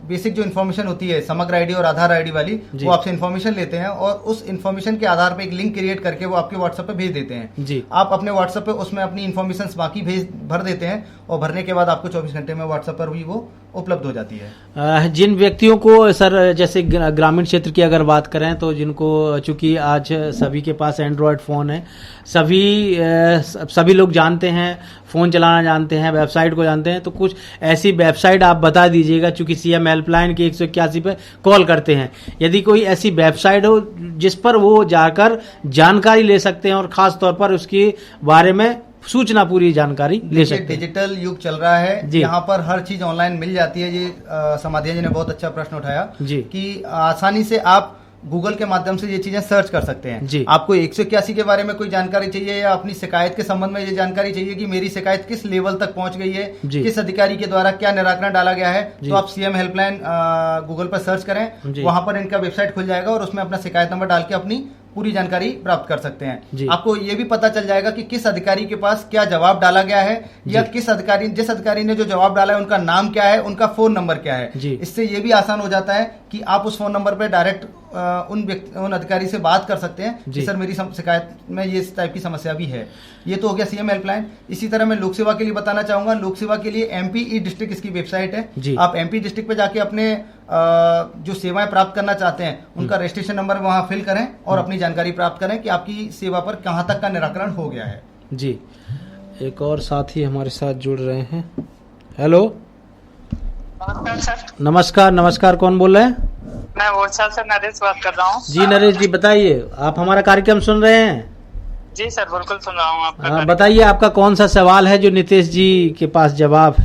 बेसिक जो इन्फॉर्मेशन होती है समग्र आईडी और आधार आईडी वाली, वो आपसे इन्फॉर्मेशन लेते हैं और उस इन्फॉर्मेशन के आधार पे एक लिंक क्रिएट करके वो आपके व्हाट्सएप पे भेज देते हैं जी। आप अपने व्हाट्सएप पे उसमें अपनी इन्फॉर्मेशन बाकी भर देते हैं और भरने के बाद आपको 24 घंटे में व्हाट्सएप पर भी वो उपलब्ध हो जाती है। जिन व्यक्तियों को सर, जैसे ग्रामीण क्षेत्र की अगर बात करें तो जिनको, चूंकि आज सभी के पास एंड्रॉयड फ़ोन है, सभी लोग जानते हैं, फ़ोन चलाना जानते हैं, वेबसाइट को जानते हैं, तो कुछ ऐसी वेबसाइट आप बता दीजिएगा, चूंकि सीएम हेल्पलाइन के 181 पे कॉल करते हैं, यदि कोई ऐसी वेबसाइट हो जिस पर वो जाकर जानकारी ले सकते हैं और ख़ास तौर पर उसके बारे में सूचना, पूरी जानकारी ले सकते हैं। डिजिटल युग चल रहा है, यहाँ पर हर चीज ऑनलाइन मिल जाती है। ये समाधिया जी ने बहुत अच्छा प्रश्न उठाया कि आसानी से आप गूगल के माध्यम से ये चीजें सर्च कर सकते हैं। आपको 181 के बारे में कोई जानकारी चाहिए या अपनी शिकायत के संबंध में ये जानकारी चाहिए कि मेरी शिकायत किस लेवल तक पहुंच गई है, किस अधिकारी के द्वारा क्या निराकरण डाला गया है, तो आप सीएम हेल्पलाइन गूगल पर सर्च करें, वहां पर इनका वेबसाइट खुल जाएगा और उसमें अपना शिकायत नंबर डाल के अपनी पूरी जानकारी प्राप्त कर सकते हैं। आपको ये भी पता चल जाएगा कि किस अधिकारी के पास क्या जवाब डाला गया है या जिस अधिकारी ने जो जवाब डाला है उनका नाम क्या है, उनका फोन नंबर क्या है। इससे ये भी आसान हो जाता है कि आप उस फोन नंबर पे डायरेक्ट उन अधिकारी से बात कर सकते हैं कि सर मेरी शिकायत में ये इस टाइप की समस्या भी है। ये तो हो गया सीएम हेल्पलाइन। इसी तरह मैं लोक सेवा के लिए बताना चाहूंगा, लोक सेवा के लिए एमपी ई डिस्ट्रिक्ट इसकी वेबसाइट है। आप एमपी डिस्ट्रिक्ट पे जाके अपने जो सेवाएं प्राप्त करना चाहते हैं उनका रजिस्ट्रेशन नंबर वहां फिल करें और अपनी जानकारी प्राप्त करें कि आपकी सेवा पर कहां तक का निराकरण हो गया है। जी, एक और साथी हमारे साथ जुड़ रहे हैं। हेलो, नमस्कार सर। नमस्कार, कौन बोल रहे हैं? मैं ओरछा से नरेश बात कर रहा हूँ। जी नरेश जी, बताइए, आप हमारा कार्यक्रम सुन रहे हैं? जी सर, बिल्कुल सुन रहा हूँ आपका। बताइए, आपका कौन सा सवाल है जो नितेश जी के पास जवाब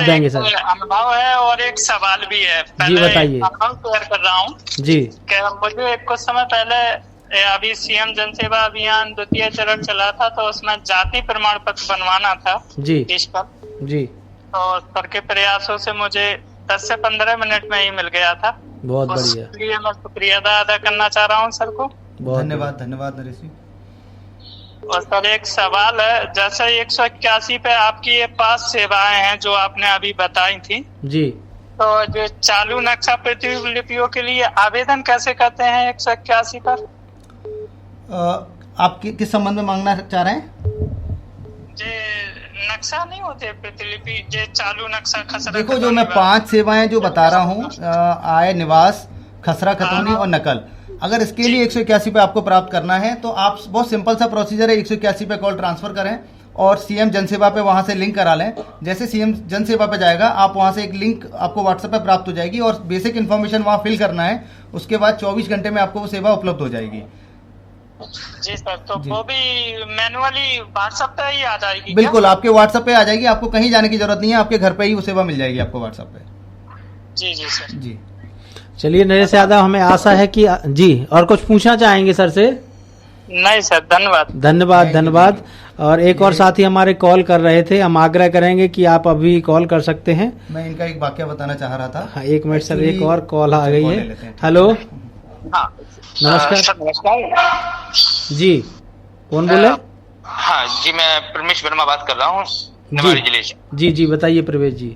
देंगे सर? अनुभव है और एक सवाल भी है। जी बताइए। अनुभव शेयर कर रहा हूँ जी। मुझे कुछ समय पहले अभी सीएम जनसेवा अभियान 2य चरण चला था, तो उसमें जाति प्रमाण पत्र बनवाना था जी जी। तो सर के प्रयासों से मुझे 10 से 15 मिनट में ही मिल गया था। बहुत बढ़िया। इसलिए मैं शुक्रिया अदा करना चाह रहा हूँ सर को। धन्यवाद नरेश जी। और सर एक सवाल है, जैसे 181 पे आपकी ये 5 सेवाएं हैं जो आपने अभी बताई थी जी, तो जो चालू नक्शा प्रतिलिपियों के लिए आवेदन कैसे करते हैं 181 पर? आप किस संबंध में मांगना चाह रहे हैं? नक्शा नहीं होते प्रतिलिपि, जो चालू नक्शा खसरा। देखो, जो मैं 5 सेवाएं जो बता रहा हूँ, आय, निवास, खसरा खतौनी और नकल, अगर इसके लिए 181 पे आपको प्राप्त करना है तो आप, बहुत सिंपल सा प्रोसीजर है, 181 पे कॉल ट्रांसफर करें और सीएम जनसेवा पे वहां से लिंक करा लें। जैसे सीएम जनसेवा पे जाएगा, आप वहां से एक लिंक आपको व्हाट्सएप पे प्राप्त हो जाएगी और बेसिक इन्फॉर्मेशन वहां फिल करना है। उसके बाद 24 घंटे में आपको वो सेवा उपलब्ध हो जाएगी। जी सर, तो वो भी मैनुअली व्हाट्सएप पे ही आ जाएगी? बिल्कुल, आपके व्हाट्सएप पे आ जाएगी, आपको कहीं जाने की जरूरत नहीं है, आपके घर पे ही वो सेवा मिल जाएगी आपको व्हाट्सएप पे। जी जी सर। जी चलिए नरेश यादव, हमें आशा है कि जी और कुछ पूछना चाहेंगे सर से? नहीं सर, धन्यवाद। धन्यवाद धन्यवाद। और एक और साथी हमारे कॉल कर रहे थे, हम आग्रह करेंगे कि आप अभी कॉल कर सकते हैं। मैं इनका एक वाक्य बताना चाह रहा था। हाँ, एक मिनट सर, एक और कॉल आ गई है। हेलो, हाँ नमस्कार। सर नमस्कार जी, कौन बोले? हाँ जी, मैं प्रमेश वर्मा बात कर रहा हूँ निवाड़ी जिले से। जी जी, बताइए प्रवेश जी।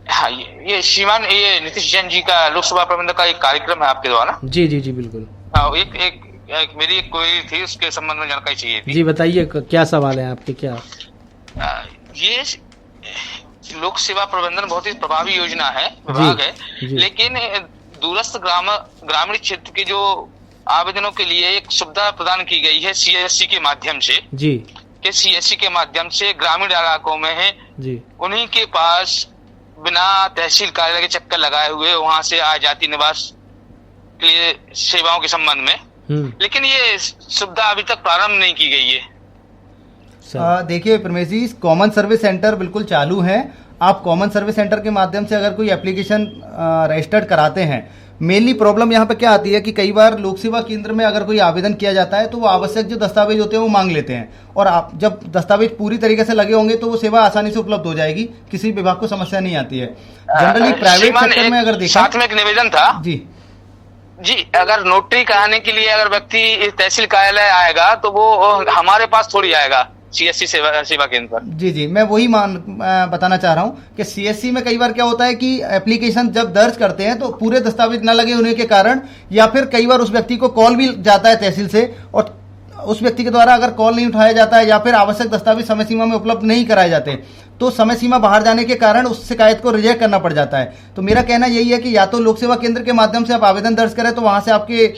हाँ, ये श्रीमान ये नीतीश जैन जी का लोकसभा प्रबंधक का एक कार्यक्रम है आपके द्वारा। जी जी जी बिल्कुल। हाँ, एक मेरी एक क्वेरी थी, उसके संबंध में जानकारी चाहिए थी। जी बताइए, क्या सवाल है आपके? क्या ये लोक सेवा प्रबंधन बहुत ही प्रभावी योजना है, विभाग है, लेकिन दूरस्थ ग्रामीण क्षेत्र के जो आवेदनों के लिए एक सुविधा प्रदान की गई है CSC के माध्यम से जी, कि CSC के माध्यम से ग्रामीण इलाकों में है जी, उन्हीं के पास बिना तहसील कार्यालय के चक्कर लगाए हुए वहां से आ जाति निवास के लिए सेवाओं के संबंध में, लेकिन ये सुविधा अभी तक प्रारंभ नहीं की गई है। देखिए प्रमेश जी, कॉमन सर्विस सेंटर बिल्कुल चालू है। आप कॉमन सर्विस सेंटर के माध्यम से अगर कोई एप्लीकेशन रजिस्टर्ड कराते हैं, मेनली प्रॉब्लम यहाँ पे क्या आती है कि कई बार लोक सेवा केंद्र में अगर कोई आवेदन किया जाता है तो वो आवश्यक जो दस्तावेज होते हैं वो मांग लेते हैं, और आप जब दस्तावेज पूरी तरीके से लगे होंगे तो वो सेवा आसानी से उपलब्ध हो जाएगी, किसी विभाग को समस्या नहीं आती है। जनरली प्राइवेट सेक्टर में अगर देखें, साथ में एक निवेदन था जी, अगर नोटरी कराने के लिए अगर व्यक्ति तहसील कार्यालय आएगा तो वो हमारे पास थोड़ी आएगा CSC सेवा केंद्र पर। जी जी, मैं वही बताना चाह रहा हूँ कि CSC में कई बार क्या होता है कि एप्लीकेशन जब दर्ज करते हैं तो पूरे दस्तावेज न लगे होने के कारण, या फिर कई बार उस व्यक्ति को कॉल भी जाता है तहसील से और उस व्यक्ति के द्वारा अगर कॉल नहीं उठाया जाता है या फिर आवश्यक दस्तावेज समय सीमा में उपलब्ध नहीं कराए जाते, तो समय सीमा बाहर जाने के कारण उस शिकायत को रिजेक्ट करना पड़ जाता है। तो मेरा कहना यही है कि या तो लोक सेवा केंद्र के माध्यम से आप आवेदन दर्ज करें तो वहां से आपके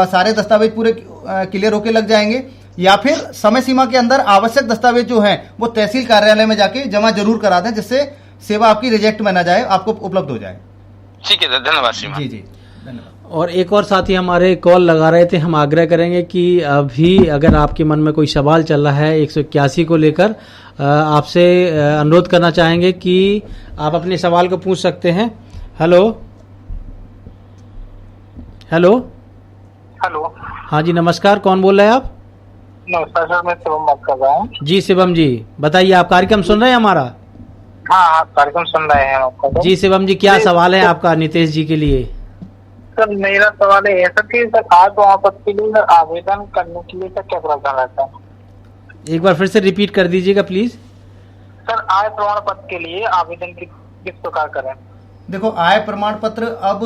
सारे दस्तावेज पूरे क्लियर होकर लग जाएंगे, या फिर समय सीमा के अंदर आवश्यक दस्तावेज जो हैं वो तहसील कार्यालय में जाके जमा जरूर करा दें, जिससे सेवा आपकी रिजेक्ट में ना जाए, आपको उपलब्ध हो जाए। ठीक है, धन्यवाद श्रीमान। जी जी, धन्यवाद। और एक और साथी हमारे कॉल लगा रहे थे, हम आग्रह करेंगे कि अभी अगर आपके मन में कोई सवाल चल रहा है 181 को लेकर, आपसे अनुरोध करना चाहेंगे कि आप अपने सवाल को पूछ सकते हैं। हेलो हेलो हेलो, हाँ जी नमस्कार, कौन बोल रहे हैं आप? नमस्कार सर, मैं शिवम बात कर रहा हूँ। जी शिवम जी, बताइए, आप कार्यक्रम सुन रहे हैं हमारा? हाँ, कार्यक्रम सुन रहे हैं आपका। जी शिवम जी, क्या सवाल है आपका नीतीश जी के लिए? सर मेरा सवाल है ऐसा कि सर आय प्रमाण पत्र के लिए आवेदन करने के लिए सर क्या प्रावधान रहता है? एक बार फिर से रिपीट कर दीजिएगा प्लीज। सर आय प्रमाण पत्र के लिए आवेदन किस प्रकार करें? देखो, आय प्रमाण पत्र अब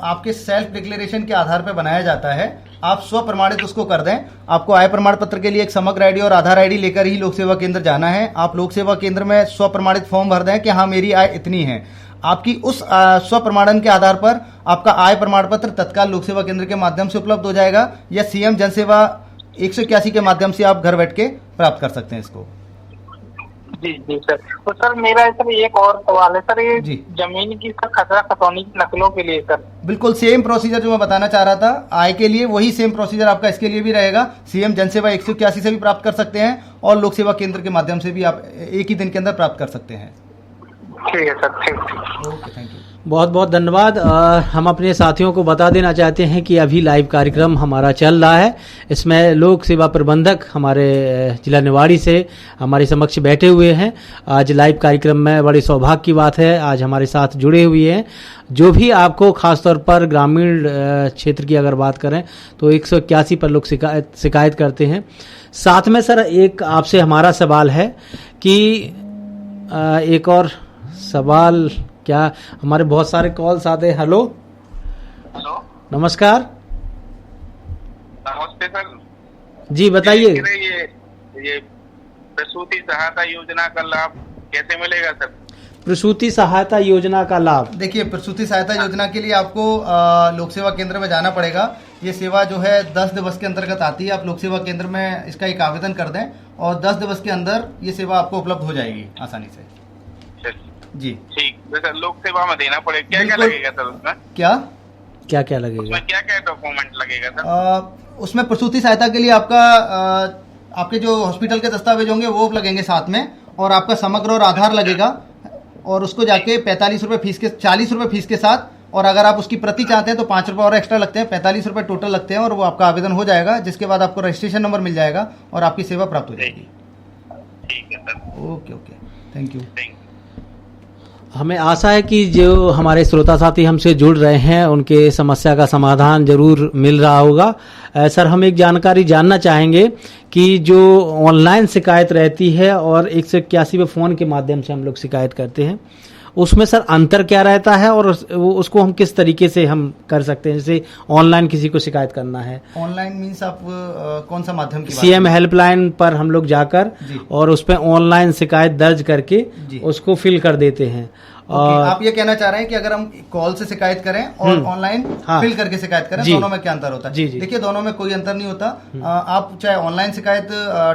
आपके सेल्फ डिक्लेरेशन के आधार पर बनाया जाता है। आप स्व प्रमाणित उसको कर दें। आपको आय प्रमाण पत्र के लिए एक समग्र आईडी और आधार आईडी लेकर ही लोक सेवा केंद्र जाना है। आप लोक सेवा केंद्र में स्व प्रमाणित फॉर्म भर दें कि हाँ मेरी आय इतनी है। आपकी उस स्व प्रमाणन के आधार पर आपका आय प्रमाण पत्र तत्काल लोक सेवा केंद्र के माध्यम से उपलब्ध हो जाएगा, या CM जन सेवा 181 के माध्यम से आप घर बैठ के प्राप्त कर सकते हैं इसको। जी जी सर। तो सर मेरा सर एक और सवाल है सर, ये जी। जमीन की सर खतरा खतौनी की नकलों के लिए सर बिल्कुल सेम प्रोसीजर जो मैं बताना चाह रहा था आय के लिए, वही सेम प्रोसीजर आपका इसके लिए भी रहेगा। CM जन सेवा 181 से भी प्राप्त कर सकते हैं और लोक सेवा केंद्र के माध्यम से भी आप एक ही दिन के अंदर प्राप्त कर सकते हैं। ठीक है सर, ठीक। Okay, thank you. बहुत बहुत धन्यवाद। हम अपने साथियों को बता देना चाहते हैं कि अभी लाइव कार्यक्रम हमारा चल रहा है। इसमें लोक सेवा प्रबंधक हमारे जिला निवाड़ी से हमारे समक्ष बैठे हुए हैं। आज लाइव कार्यक्रम में बड़ी सौभाग्य की बात है, आज हमारे साथ जुड़े हुए हैं। जो भी आपको खासतौर पर ग्रामीण क्षेत्र की अगर बात करें तो 181 पर लोग शिकायत करते हैं। साथ में सर एक आपसे हमारा सवाल है कि एक और सवाल, क्या हमारे बहुत सारे कॉल्स आते हैं। हेलो हेलो, नमस्कार। नमस्ते सर जी बताइए। ये प्रसूति सहायता योजना का लाभ कैसे मिलेगा सर? प्रसूति सहायता योजना का लाभ, देखिए प्रसूति सहायता योजना के लिए आपको लोक सेवा केंद्र में जाना पड़ेगा। ये सेवा जो है 10 दिवस के अंतर्गत आती है। आप लोक सेवा केंद्र में इसका एक आवेदन कर दें और 10 दिवस के अंदर ये सेवा आपको उपलब्ध हो जाएगी आसानी से। जी ठीक, सर लोक सेवा में देना पड़ेगा, क्या क्या लगेगा सर उसमें? क्या क्या क्या लगेगा? उसमें क्या क्या डॉक्यूमेंट लगेगा सर? उसमें प्रसूति सहायता के लिए आपका आपके जो हॉस्पिटल के दस्तावेज होंगे वो लगेंगे साथ में, और आपका समग्र और आधार लगेगा, और उसको जाके 45 रुपये फीस के 40 रुपये फीस के साथ और अगर आप उसकी प्रति चाहते हैं तो 5 रुपये और एक्स्ट्रा लगते हैं, 45 रुपये टोटल लगते हैं और वो आपका आवेदन हो जाएगा, जिसके बाद आपको रजिस्ट्रेशन नंबर मिल जाएगा और आपकी सेवा प्राप्त हो जाएगी। ठीक है सर। Okay, thank you. हमें आशा है कि जो हमारे श्रोता साथी हमसे जुड़ रहे हैं उनके समस्या का समाधान जरूर मिल रहा होगा। सर, हम एक जानकारी जानना चाहेंगे कि जो ऑनलाइन शिकायत रहती है और 181 पे फ़ोन के माध्यम से हम लोग शिकायत करते हैं, उसमें सर अंतर क्या रहता है और उसको हम किस तरीके से हम कर सकते हैं? जैसे ऑनलाइन किसी को शिकायत करना है, ऑनलाइन मीन्स आप कौन सा माध्यम की? सीएम हेल्पलाइन पर हम लोग जाकर और उस पर ऑनलाइन शिकायत दर्ज करके उसको फिल कर देते हैं। और आप ये कहना चाह रहे हैं कि अगर हम कॉल से शिकायत करें और ऑनलाइन फिल करके शिकायत करें, दोनों में क्या अंतर होता है? देखिए, दोनों में कोई अंतर नहीं होता। आप चाहे ऑनलाइन शिकायत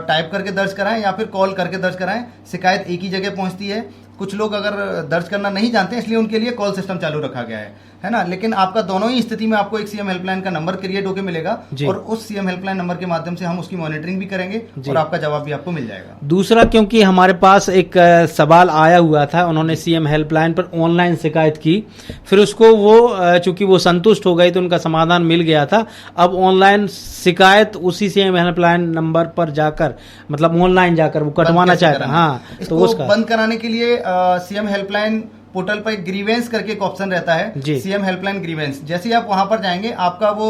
टाइप करके दर्ज कराएं या फिर कॉल करके दर्ज कराएं, शिकायत एक ही जगह पहुंचती है। कुछ लोग अगर दर्ज करना नहीं जानते हैं, इसलिए उनके लिए कॉल सिस्टम चालू रखा गया है ना। लेकिन आपका दोनों ही स्थिति में आपको एक सीएम हेल्पलाइन का नंबर क्रिएट होकर मिलेगा और उस सीएम हेल्पलाइन नंबर के माध्यम से हम उसकी मॉनिटरिंग भी करेंगे और आपका जवाब भी आपको मिल जाएगा। दूसरा, क्योंकि हमारे पास एक सवाल आया हुआ था, उन्होंने सीएम हेल्पलाइन पर ऑनलाइन शिकायत की, फिर उसको वो चूंकि वो संतुष्ट हो गई तो उनका समाधान मिल गया था। अब ऑनलाइन शिकायत उसी सीएम हेल्पलाइन नंबर पर जाकर, मतलब ऑनलाइन जाकर वो कटवाना चाहता है। हाँ, तो उसको बंद कराने के लिए सीएम हेल्पलाइन पोर्टल पर ग्रीवेंस करके एक ऑप्शन रहता है, सीएम हेल्पलाइन ग्रीवेंस। जैसे ही आप वहां पर जाएंगे, आपका वो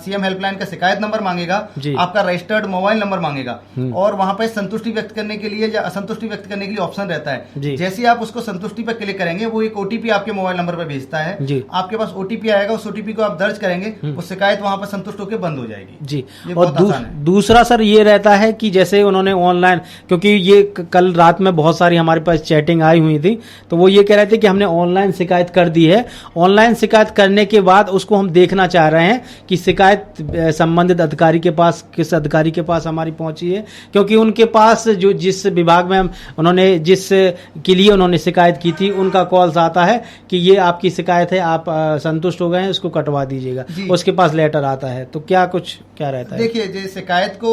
सीएम हेल्पलाइन का शिकायत नंबर मांगेगा, आपका रजिस्टर्ड मोबाइल नंबर मांगेगा और वहां पर संतुष्टि व्यक्त करने के लिए या असंतुष्टि व्यक्त करने के लिए ऑप्शन रहता है। जैसे ही आप उसको संतुष्टि पर क्लिक करेंगे, वो एक ओटीपी आपके मोबाइल नंबर पर भेजता है, आपके पास ओटीपी आएगा, उस ओटीपी को आप दर्ज करेंगे, वो शिकायत वहां पर संतुष्ट होकर बंद हो जाएगी जी। और दूसरा सर ये रहता है कि जैसे उन्होंने ऑनलाइन, क्योंकि ये कल रात में बहुत सारी हमारे पास चैटिंग आई हुई थी, तो वो ये कह रहे थे कि हमने ऑनलाइन शिकायत कर दी है। ऑनलाइन शिकायत करने के बाद उसको हम देखना चाह रहे हैं कि शिकायत संबंधित अधिकारी के पास, किस अधिकारी के पास हमारी पहुंची है, क्योंकि उनके पास जो जिस विभाग में उन्होंने जिस के लिए उन्होंने शिकायत की थी, उनका कॉल्स आता है कि ये आपकी शिकायत है, आप संतुष्ट हो गए हैं, इसको कटवा दीजिएगा, उसके पास लेटर आता है। तो क्या रहता है? देखिए, जो शिकायत को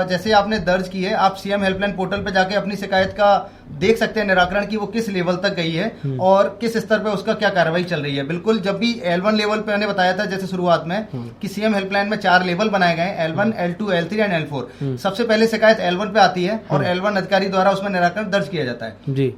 जैसे आपने दर्ज की है, आप सीएम हेल्पलाइन पोर्टल पे जाके अपनी शिकायत का देख सकते हैं निराकरण की वो किस लेवल तक गई है और किस स्तर पे उसका क्या कार्रवाई चल रही है। बिल्कुल, जब भी L1 लेवल पे मैंने बताया था जैसे शुरुआत में कि सीएम हेल्पलाइन में 4 लेवल बनाए गए हैं, L1, L2, L3 and L4। सबसे पहले शिकायत L1 पे आती है और L1 अधिकारी द्वारा उसमें निराकरण दर्ज किया जाता है जी।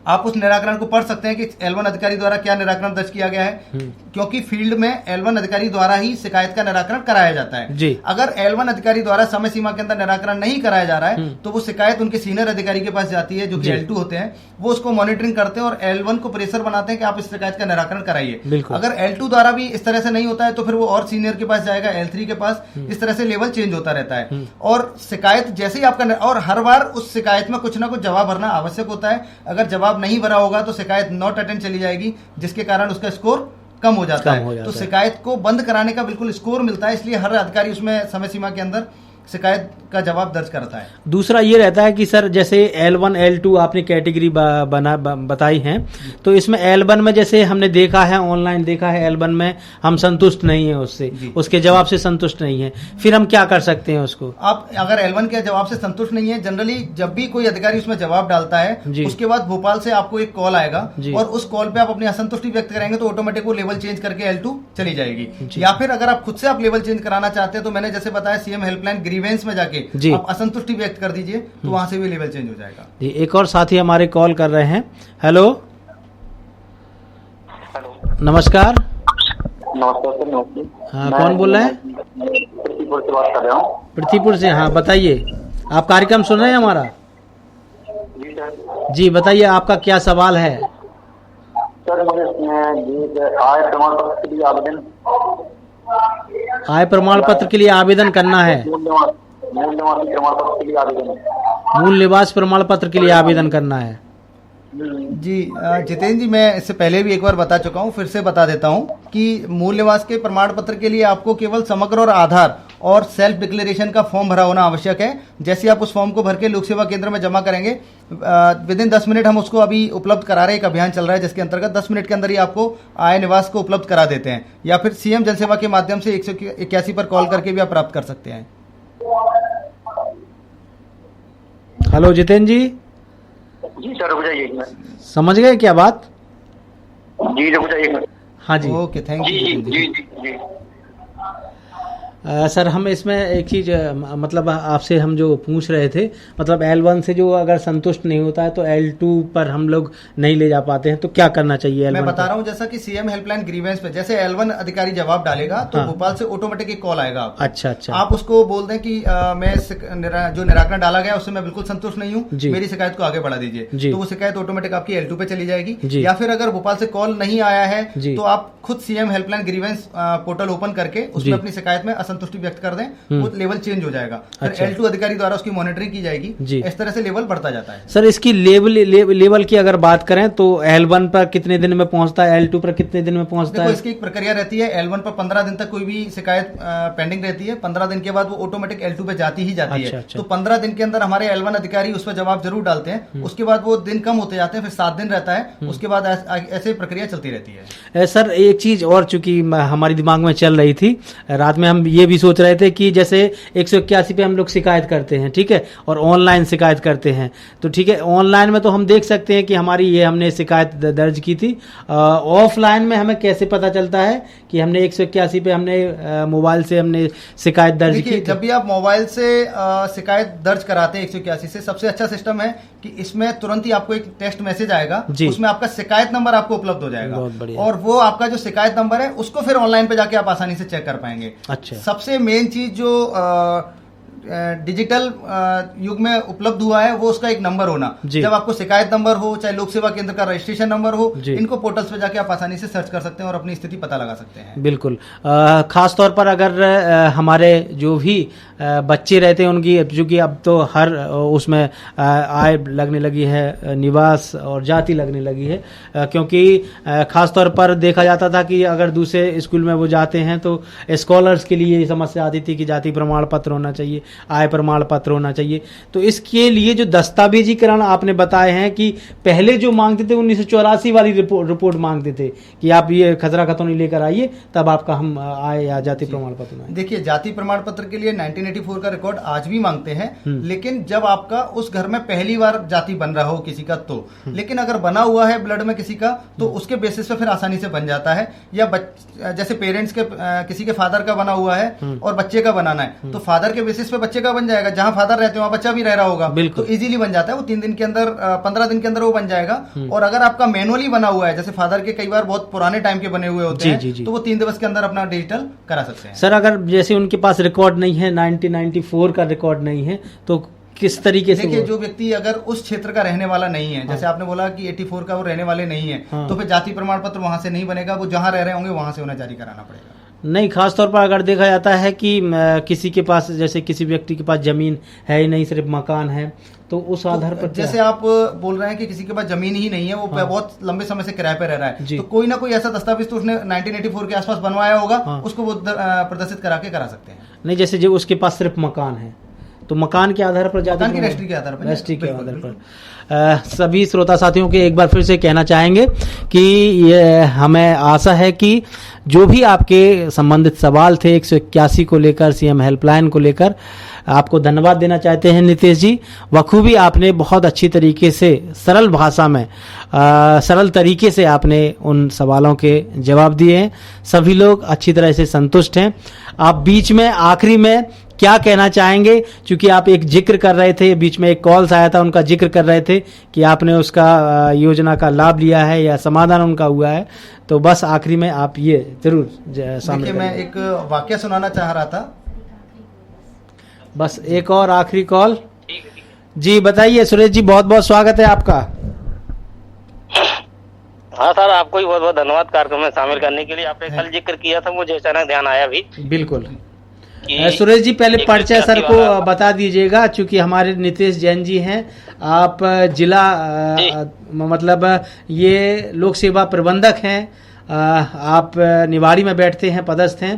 आप उस निराकरण को पढ़ सकते हैं कि L1 अधिकारी द्वारा क्या निराकरण दर्ज किया गया है, क्योंकि फील्ड में L1 अधिकारी द्वारा ही शिकायत का निराकरण कराया जाता है जी। अगर L1 अधिकारी द्वारा समय सीमा के अंदर निराकरण नहीं कराया जा रहा है तो वो शिकायत उनके सीनियर अधिकारी के पास जाती है, जो कि L2 होते हैं। वो उसको मॉनिटरिंग करते हैं और L1 को प्रेशर बनाते हैं कि आप इस शिकायत का निराकरण कराइए। अगर L2 द्वारा भी इस तरह से नहीं होता है तो फिर वो और सीनियर के पास जाएगा, L3 के पास। इस तरह से लेवल चेंज होता रहता है और शिकायत जैसे ही आपका, और हर बार उस शिकायत में कुछ ना कुछ जवाब भरना आवश्यक होता है। अगर जवाब नहीं भरा होगा तो शिकायत नॉट अटेंड चली जाएगी, जिसके कारण उसका स्कोर कम हो जाता है। तो शिकायत को बंद कराने का बिल्कुल स्कोर मिलता है, इसलिए हर अधिकारी उसमें समय सीमा के अंदर शिकायत का जवाब दर्ज करता है। दूसरा ये रहता है कि सर जैसे L1 L2 आपने कैटेगरी बताई हैं, तो इसमें L1 में जैसे हमने देखा है, ऑनलाइन देखा है, L1 में हम संतुष्ट नहीं है उससे, उसके जवाब से संतुष्ट नहीं है, फिर हम क्या कर सकते हैं उसको? आप अगर L1 के जवाब से संतुष्ट नहीं है, जनरली जब भी कोई अधिकारी उसमें जवाब डालता है, उसके बाद भोपाल से आपको एक कॉल आएगा और उस कॉल पे आप अपनी असंतुष्टि व्यक्त करेंगे तो ऑटोमेटिक वो लेवल चेंज करके L2 चली जाएगी। या फिर अगर आप खुद से आप लेवल चेंज कराना चाहते हैं तो मैंने जैसे बताया सीएम हेल्पलाइन ग्रीवेंस में जाके आप असंतुष्टि व्यक्त कर दीजिए तो वहां से भी लेवल चेंज हो जाएगा जी। एक और साथी हमारे कॉल कर रहे हैं। हेलो, नमस्कार। नमस्कार सर। नमस्ते। हाँ, कौन बोल रहे हैं? पृथ्वीपुर से बात कर रहा हूँ। पृथ्वीपुर से, हाँ बताइए। आप कार्यक्रम सुन रहे हैं हमारा? जी सर। जी बताइए, आपका क्या सवाल है? सर मुझे आय प्रमाण पत्र के लिए आवेदन, आय प्रमाण पत्र के लिए आवेदन करना है। मूल निवासी प्रमाण पत्र के लिए आवेदन, मूल निवास प्रमाण पत्र के लिए आवेदन करना है जी। जितेंद्र जी, मैं इससे पहले भी एक बार बता चुका हूं, फिर से बता देता हूं कि मूल निवास के प्रमाण पत्र के लिए आपको केवल समग्र और आधार और सेल्फ डिक्लेरेशन का फॉर्म भरा होना आवश्यक है। जैसे आप उस फॉर्म को भर के लोक सेवा केंद्र में जमा करेंगे, विदिन 10 मिनट हम उसको अभी उपलब्ध करा रहे हैं। एक अभियान चल रहा है जिसके अंतर्गत 10 मिनट के अंदर ही आपको आय निवास को उपलब्ध करा देते हैं, या फिर सीएम जनसेवा के माध्यम से 181 पर कॉल करके भी आप प्राप्त कर सकते हैं। हेलो जितेंद्र जी। जी सर, रुक जाइए। समझ गए क्या बात? जी रुक जाइए। हाँ जी, ओके, थैंक जी यू। जी जी जी। सर हम इसमें एक चीज़ मतलब आपसे हम जो पूछ रहे थे, मतलब L1 से जो अगर संतुष्ट नहीं होता है तो L2 पर हम लोग नहीं ले जा पाते हैं, तो क्या करना चाहिए L1 मैं बता पर? रहा हूँ, जैसा कि सीएम हेल्पलाइन ग्रीवेंस पे जैसे L1 अधिकारी जवाब डालेगा तो हाँ। भोपाल से ऑटोमेटिक एक कॉल आएगा आपको। अच्छा अच्छा, आप उसको बोल दें कि मैं जो निराकरण डाला गया उससे मैं बिल्कुल संतुष्ट नहीं हूँ, जी। मेरी शिकायत को आगे बढ़ा दीजिए, जी। तो वो शिकायत ऑटोमेटिक आपकी L2 पे चली जाएगी। जी। या फिर अगर भोपाल से कॉल नहीं आया है जी। तो आप खुद CM helpline grievance portal open करके जी। उसमें अपनी शिकायत में असंतुष्टि व्यक्त कर दें, वो लेवल चेंज हो जाएगा, फिर अच्छा। L2 अधिकारी द्वारा उसकी मॉनिटरिंग की जाएगी। जी। इस तरह से लेवल बढ़ता जाता है। सर इसकी लेवल की अगर बात करें तो L1 पर कितने दिन में पहुंचता है, L2 पर कितने दिन में पहुंचता देखो, है? इसकी एक प्रक्रिया रहती है। L1 पर 15 दिन तक कोई भी शिकायत पेंडिंग रहती है, 15 दिन के बाद वो ऑटोमेटिक L2 पे जाती ही जाती अच्छा, है। अच्छा। तो 15 दिन के अंदर हमारे L1 अधिकारी उस पर जवाब जरूर डालते हैं, उसके बाद वो दिन कम होते जाते हैं, फिर 7 दिन रहता है, उसके बाद ऐसे प्रक्रिया चलती रहती है। सर एक चीज और चूंकि हमारी दिमाग में चल रही थी, रात में हम ये भी सोच रहे थे कि जैसे 181 पे हम लोग शिकायत करते हैं, ठीक है, और ऑनलाइन शिकायत करते हैं, तो ठीक है, ऑनलाइन में तो हम देख सकते हैं कि हमारी ये हमने शिकायत दर्ज की थी। ऑफलाइन में हमें कैसे पता चलता है कि हमने 181 पे हमने मोबाइल से हमने शिकायत दर्ज की? देखिए, जब भी आप मोबाइल से शिकायत दर्ज कराते हैं 181 से, सबसे अच्छा सिस्टम है कि इसमें तुरंत ही आपको एक टेक्स्ट मैसेज आएगा, उसमें आपका शिकायत नंबर आपको उपलब्ध हो जाएगा, बहुत बढ़िया। और वो आपका जो शिकायत नंबर है उसको फिर ऑनलाइन पे जाके आप आसानी से चेक कर पाएंगे। अच्छा, सबसे मेन चीज जो डिजिटल युग में उपलब्ध हुआ है वो उसका एक नंबर होना। जब आपको शिकायत नंबर हो, चाहे लोक सेवा केंद्र का रजिस्ट्रेशन नंबर हो, इनको पोर्टल्स पे जाके आप आसानी से सर्च कर सकते हैं और अपनी स्थिति पता लगा सकते हैं। बिल्कुल। खास तौर पर अगर हमारे जो भी बच्चे रहते हैं उनकी, चूंकि अब तो हर उसमें आय लगने लगी है, निवास और जाति लगने लगी है, क्योंकि खास तौर पर देखा जाता था कि अगर दूसरे स्कूल में वो जाते हैं तो स्कॉलर्स के लिए समस्या आती थी कि जाति प्रमाण पत्र होना चाहिए, आय प्रमाण पत्र होना चाहिए। तो इसके लिए जो दस्तावेजीकरण आपने बताए हैं कि पहले जो मांगते थे 1984 वाली रिपोर्ट मांगते थे कि आप ये खतरा खतौनी लेकर आइए, तब आपका हम आय या जाति प्रमाण पत्र। देखिए, जाति प्रमाण पत्र के लिए 1984 का रिकॉर्ड आज भी मांगते हैं, लेकिन जब आपका उस घर में पहली बार जाति बन रहा हो किसी का तो, लेकिन अगर बना हुआ है ब्लड में किसी का तो उसके बेसिस पे फिर आसानी से बन जाता है। या जैसे पेरेंट्स के किसी के फादर का बना हुआ है और बच्चे का बनाना है, तो फादर के बेसिस पे बच्चे का बन जाएगा, जहां फादर रहते हैं वहां बच्चा भी रह रहा होगा, तो इजीली बन जाता है वो 3 दिन के अंदर, 15 दिन के अंदर वो बन जाएगा। और अगर आपका मैनुअली बना हुआ है, जैसे फादर के कई बार बहुत पुराने टाइम के बने हुए होते हैं, तो वो 3 दिवस के अंदर अपना डिजिटल करा सकते हैं। सर अगर जैसे उनके पास रिकॉर्ड नहीं है, 1994 का रिकॉर्ड नहीं है, तो किस तरीके से? देखिए, जो व्यक्ति अगर उस क्षेत्र का रहने वाला नहीं है, जैसे आपने बोला कि 84 का वो रहने वाले नहीं है, तो फिर जाति प्रमाण पत्र वहां से नहीं बनेगा, वो जहां रह रहे होंगे वहां से उन्हें जारी कराना पड़ेगा। नहीं, खास तौर पर अगर देखा जाता है कि किसी के पास, जैसे किसी व्यक्ति के पास जमीन है ही नहीं, सिर्फ मकान है, तो उस आधार पर जैसे आप बोल रहे हैं कि किसी के पास जमीन ही नहीं है, वो बहुत लंबे समय से किराए पे रह रहा है, तो कोई ना कोई ऐसा दस्तावेज तो उसने 1984 के आसपास बनवाया होगा, उसको वो प्रदर्शित करा के करा सकते हैं। नहीं, जैसे जो उसके पास सिर्फ मकान है तो मकान के आधार पर जाति, रजिस्ट्री के आधार पर, रजिस्ट्री के आधार पर। सभी श्रोता साथियों के एक बार फिर से कहना चाहेंगे कि ये हमें आशा है कि जो भी आपके संबंधित सवाल थे 181 को लेकर, सीएम हेल्पलाइन को लेकर, आपको धन्यवाद देना चाहते हैं नितेश जी। बखूबी आपने बहुत अच्छी तरीके से, सरल भाषा में, सरल तरीके से आपने उन सवालों के जवाब दिए हैं। सभी लोग अच्छी तरह से संतुष्ट हैं। आप बीच में आखिरी में क्या कहना चाहेंगे, क्योंकि आप एक जिक्र कर रहे थे, बीच में एक कॉल्स आया था, उनका जिक्र कर रहे थे कि आपने उसका योजना का लाभ लिया है या समाधान उनका हुआ है, तो बस आखिरी में आप ये जरूर शामिल। देखिए, मैं एक वाक्य सुनाना चाह रहा था। बस एक और आखिरी कॉल जी, बताइए सुरेश जी, बहुत बहुत स्वागत है आपका। हाँ सर, आपको भी बहुत बहुत धन्यवाद कार्यक्रम में शामिल करने के लिए। आपने कल जिक्र किया था, मुझे अचानक ध्यान आया भी। बिल्कुल सुरेश जी, पहले परिचय सर को बता दीजिएगा, क्योंकि हमारे नितेश जैन जी हैं। आप जिला मतलब ये लोक सेवा प्रबंधक हैं, आप निवाड़ी में बैठते हैं, पदस्थ हैं।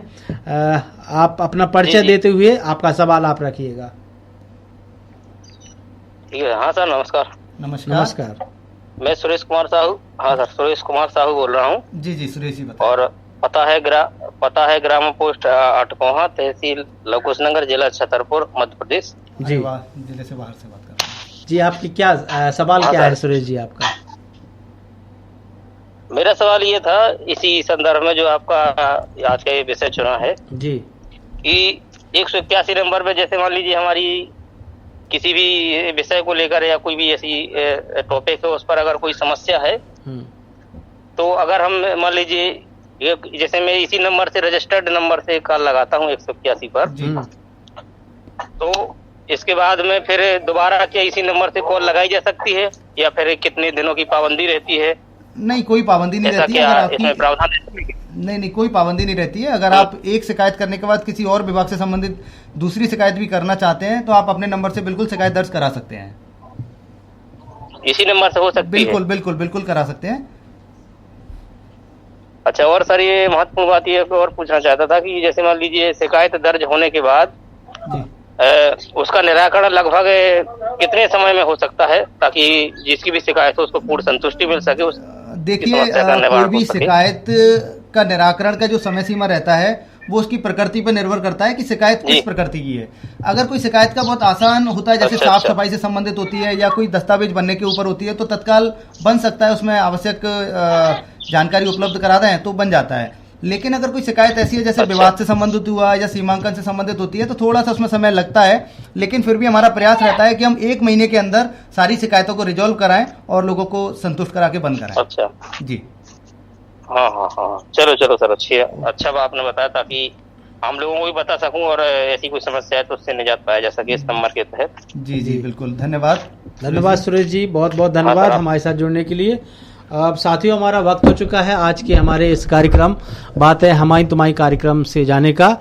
आप अपना परिचय देते हुए आपका सवाल आप रखिएगा। ठीक है। हाँ सर, नमस्कार। नमस्कार। मैं सुरेश कुमार साहू, हाँ सर, सुरेश कुमार साहू बोल रहा हूँ। जी सुरेश जी बताइए। और पता है ग्राम पोस्ट अटकोहा, तहसील लवकुशनगर, जिला छतरपुर, मध्य प्रदेश। जी, जिले से बाहर से बात कर रहे हैं। जी, आपकी क्या सवाल क्या है सुरेश जी आपका? मेरा सवाल ये था इसी संदर्भ में जो आपका आज का ये विषय चुना है जी, कि 181 नंबर पे जैसे मान लीजिए हमारी किसी भी विषय को लेकर या कोई भी ऐसी टॉपिक है उस पर अगर कोई समस्या है तो अगर हम मान लीजिए जैसे मैं इसी नंबर से रजिस्टर्ड नंबर से कॉल लगाता हूँ 181 पर तो इसके बाद में फिर दोबारा क्या इसी नंबर से कॉल लगाई जा सकती है या फिर कितने दिनों की पाबंदी रहती है? नहीं, कोई पाबंदी नहीं रहती है। अगर इसमें प्रावधान नहीं, कोई पाबंदी नहीं रहती है। अगर आप एक शिकायत करने के बाद किसी और विभाग से संबंधित दूसरी शिकायत भी करना चाहते हैं तो आप अपने नंबर से बिल्कुल शिकायत दर्ज करा सकते हैं। इसी नंबर से हो सकती है? बिल्कुल बिल्कुल बिल्कुल करा सकते हैं। अच्छा, और सर ये महत्वपूर्ण बात ये और पूछना चाहता था कि जैसे मान लीजिए शिकायत दर्ज होने के बाद उसका निराकरण लगभग कितने समय में हो सकता है ताकि जिसकी भी शिकायत हो उसको पूर्ण संतुष्टि मिल सके? देखिए, कोई भी शिकायत का निराकरण का जो समय सीमा रहता है वो उसकी प्रकृति पर निर्भर करता है कि शिकायत किस प्रकृति की है। अगर कोई शिकायत का बहुत आसान होता है, जैसे साफ सफाई से संबंधित होती है या कोई दस्तावेज बनने के ऊपर होती है, तो तत्काल बन सकता है, उसमें आवश्यक जानकारी उपलब्ध करा दें तो बन जाता है। लेकिन अगर कोई शिकायत ऐसी है जैसे विवाद से संबंधित हुआ या सीमांकन से संबंधित होती है तो थोड़ा सा उसमें समय लगता है, लेकिन फिर भी हमारा प्रयास रहता है कि हम 1 महीने के अंदर सारी शिकायतों को रिजॉल्व कराएं और लोगों को संतुष्ट करा के बंद कराएं। अच्छा जी, हाँ, चलो सर, अच्छा आपने बताया ताकि हम लोगों को भी बता सकूं और ऐसी कोई समस्या है तो उससे निजात पाया जा सके इस नंबर के तहत। जी बिल्कुल, धन्यवाद सुरेश जी, बहुत बहुत धन्यवाद हमारे साथ जुड़ने के लिए। अब साथियों, हमारा वक्त हो चुका है आज के हमारे इस कार्यक्रम बातें हमारी तुम्हारी कार्यक्रम से जाने का।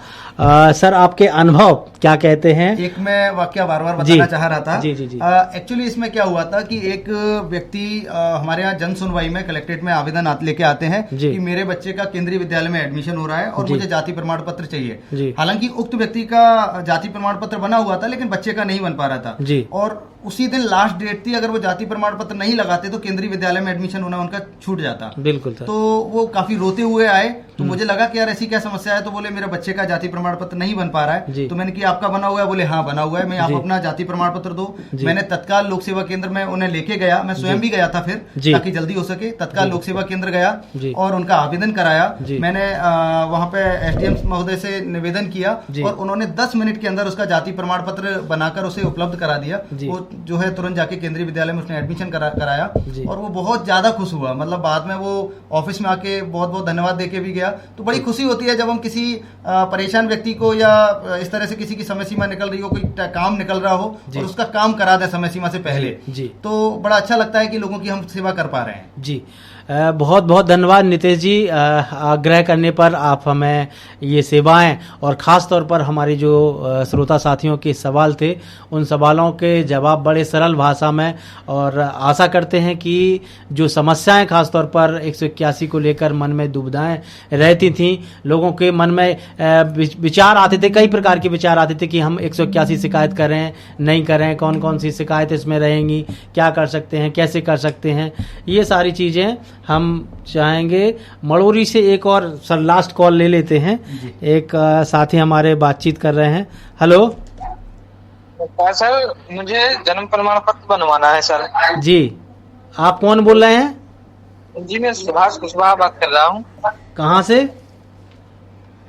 सर, आपके अनुभव क्या कहते हैं? एक मैं वाक्य बार बताना चाह रहा था। जी। एक्चुअली इसमें क्या हुआ था कि एक व्यक्ति हमारे यहाँ जन सुनवाई में कलेक्ट्रेट में आवेदन लेके आते हैं कि मेरे बच्चे का केंद्रीय विद्यालय में एडमिशन हो रहा है और मुझे जाति प्रमाण पत्र चाहिए। हालांकि उक्त व्यक्ति का जाति प्रमाण पत्र बना हुआ था लेकिन बच्चे का नहीं बन पा रहा था और उसी दिन लास्ट डेट थी। अगर वो जाति प्रमाण पत्र नहीं लगाते तो केंद्रीय विद्यालय में एडमिशन होना उनका छूट जाता। बिल्कुल। तो वो काफी रोते हुए आए, तो मुझे लगा कि यार ऐसी क्या समस्या है, तो बोले मेरे बच्चे का जाति प्रमाण पत्र नहीं बन पा रहा है। तो मैंने कि आपका बना हुआ है? बोले हाँ बना हुआ है। मैं आप अपना जाति प्रमाण पत्र दो। मैंने तत्काल लोक सेवा केंद्र में उन्हें लेके गया, मैं स्वयं भी गया था फिर ताकि जल्दी हो सके। तत्काल लोक सेवा केंद्र गया और उनका आवेदन कराया। मैंने वहां पे एसडीएम महोदय से निवेदन किया और उन्होंने 10 मिनट के अंदर उसका जाति प्रमाण पत्र बनाकर उसे उपलब्ध करा दिया। वो जो है तुरंत जाके केंद्रीय विद्यालय में उसने एडमिशन कराया और वो बहुत ज्यादा खुश हुआ। मतलब बाद में वो ऑफिस में आके बहुत बहुत धन्यवाद देके भी गया। तो बड़ी खुशी होती है जब हम किसी परेशान व्यक्ति को या इस तरह से किसी की समय सीमा निकल रही हो, कोई काम निकल रहा हो और उसका काम करा दे समय सीमा से पहले, तो बड़ा अच्छा लगता है कि लोगों की हम सेवा कर पा रहे हैं। जी, बहुत बहुत धन्यवाद नितेश जी। आग्रह करने पर आप हमें ये सेवाएं और ख़ास तौर पर हमारी जो श्रोता साथियों के सवाल थे उन सवालों के जवाब बड़े सरल भाषा में, और आशा करते हैं कि जो समस्याएं ख़ास तौर पर 181 को लेकर मन में दुविधाएं रहती थीं, लोगों के मन में विचार आते थे, कई प्रकार के विचार आते थे कि हम 181 शिकायत करें नहीं करें, कौन कौन सी शिकायत इसमें रहेंगी, क्या कर सकते हैं, कैसे कर सकते हैं, ये सारी चीज़ें हम चाहेंगे। मड़ोरी से एक और सर लास्ट कॉल ले लेते हैं। एक साथी हमारे बातचीत कर रहे हैं। हेलो सर, मुझे जन्म प्रमाण पत्र बनवाना है सर। जी, आप कौन बोल रहे हैं? जी, मैं सुभाष कुशवाहा बात कर रहा हूँ। कहाँ से?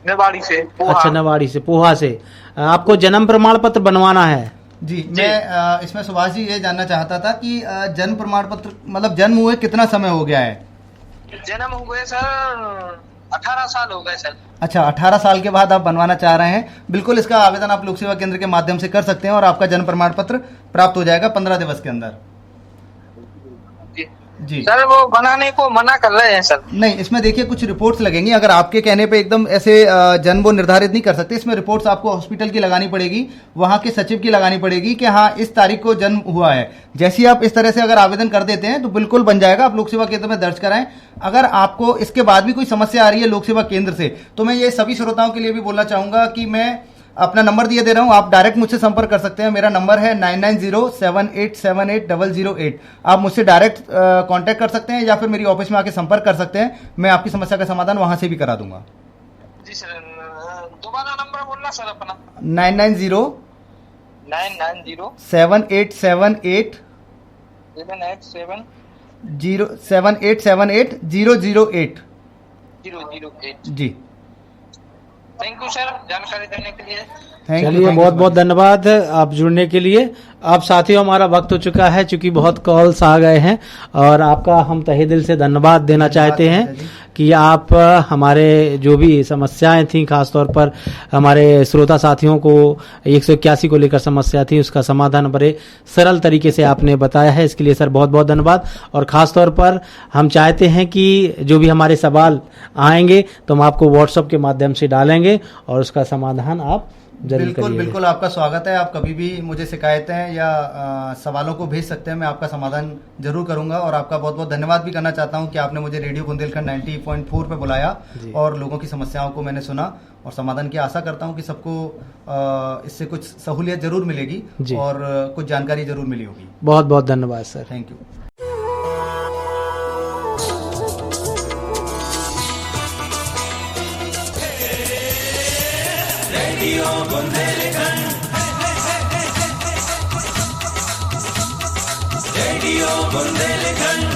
नवाड़ी से। अच्छा, नवाड़ी से, पोहा से। आपको जन्म प्रमाण पत्र बनवाना है? जी, मैं इसमें सुभाष जी ये जानना चाहता था कि जन्म प्रमाण पत्र मतलब जन्म हुए कितना समय हो गया है? जन्म हुए सर 18 साल हो गए सर। अच्छा, 18 साल के बाद आप बनवाना चाह रहे हैं। बिल्कुल, इसका आवेदन आप लोक सेवा केंद्र के माध्यम से कर सकते हैं और आपका जन्म प्रमाण पत्र प्राप्त हो जाएगा 15 दिवस के अंदर। जी सर, वो बनाने को मना कर रहे हैं सर। नहीं, इसमें देखिए कुछ रिपोर्ट्स लगेंगी। अगर आपके कहने पे एकदम ऐसे जन्म वो निर्धारित नहीं कर सकते। इसमें रिपोर्ट्स आपको हॉस्पिटल की लगानी पड़ेगी, वहां के सचिव की लगानी पड़ेगी कि हाँ इस तारीख को जन्म हुआ है। जैसे ही आप इस तरह से अगर आवेदन कर देते हैं तो बिल्कुल बन जाएगा। आप लोक सेवा केंद्र में दर्ज कराएं। अगर आपको इसके बाद भी कोई समस्या आ रही है लोक सेवा केंद्र से, तो मैं ये सभी श्रोताओं के लिए भी बोलना चाहूंगा कि मैं अपना नंबर दिए दे रहा हूं, आप डायरेक्ट मुझसे संपर्क कर सकते हैं। मेरा नंबर है 9907878008। आप मुझसे डायरेक्ट कांटेक्ट कर सकते हैं या फिर मेरी ऑफिस में आके संपर्क कर सकते हैं। मैं आपकी समस्या का समाधान वहां से भी करा दूंगा। जी सर, दोबारा नंबर बोलना सर अपना। 990 7878 787 07878 008 जी। थैंक यू सर जानकारी देने के लिए। चलिए बहुत बहुत धन्यवाद आप जुड़ने के लिए। अब साथियों हमारा वक्त हो चुका है, चूंकि बहुत कॉल्स आ गए हैं और आपका हम तहे दिल से धन्यवाद देना चाहते हैं कि आप हमारे जो भी समस्याएं थी, खासतौर पर हमारे श्रोता साथियों को 181 को लेकर समस्या थी, उसका समाधान बड़े सरल तरीके से आपने बताया है। इसके लिए सर बहुत बहुत धन्यवाद। और खासतौर पर हम चाहते हैं कि जो भी हमारे सवाल आएंगे तो हम आपको व्हाट्सएप के माध्यम से डालेंगे और उसका समाधान आप बिल्कुल बिल्कुल आपका स्वागत है। आप कभी भी मुझे शिकायतें या सवालों को भेज सकते हैं, मैं आपका समाधान जरूर करूंगा। और आपका बहुत बहुत धन्यवाद भी करना चाहता हूं कि आपने मुझे रेडियो बुंदेलखंड 90.4 पे बुलाया और लोगों की समस्याओं को मैंने सुना और समाधान की आशा करता हूं कि सबको इससे कुछ सहूलियत जरूर मिलेगी और कुछ जानकारी जरूर मिली होगी। बहुत बहुत धन्यवाद sir. Thank you. Radio Bundelkhand, radio Bundelkhand.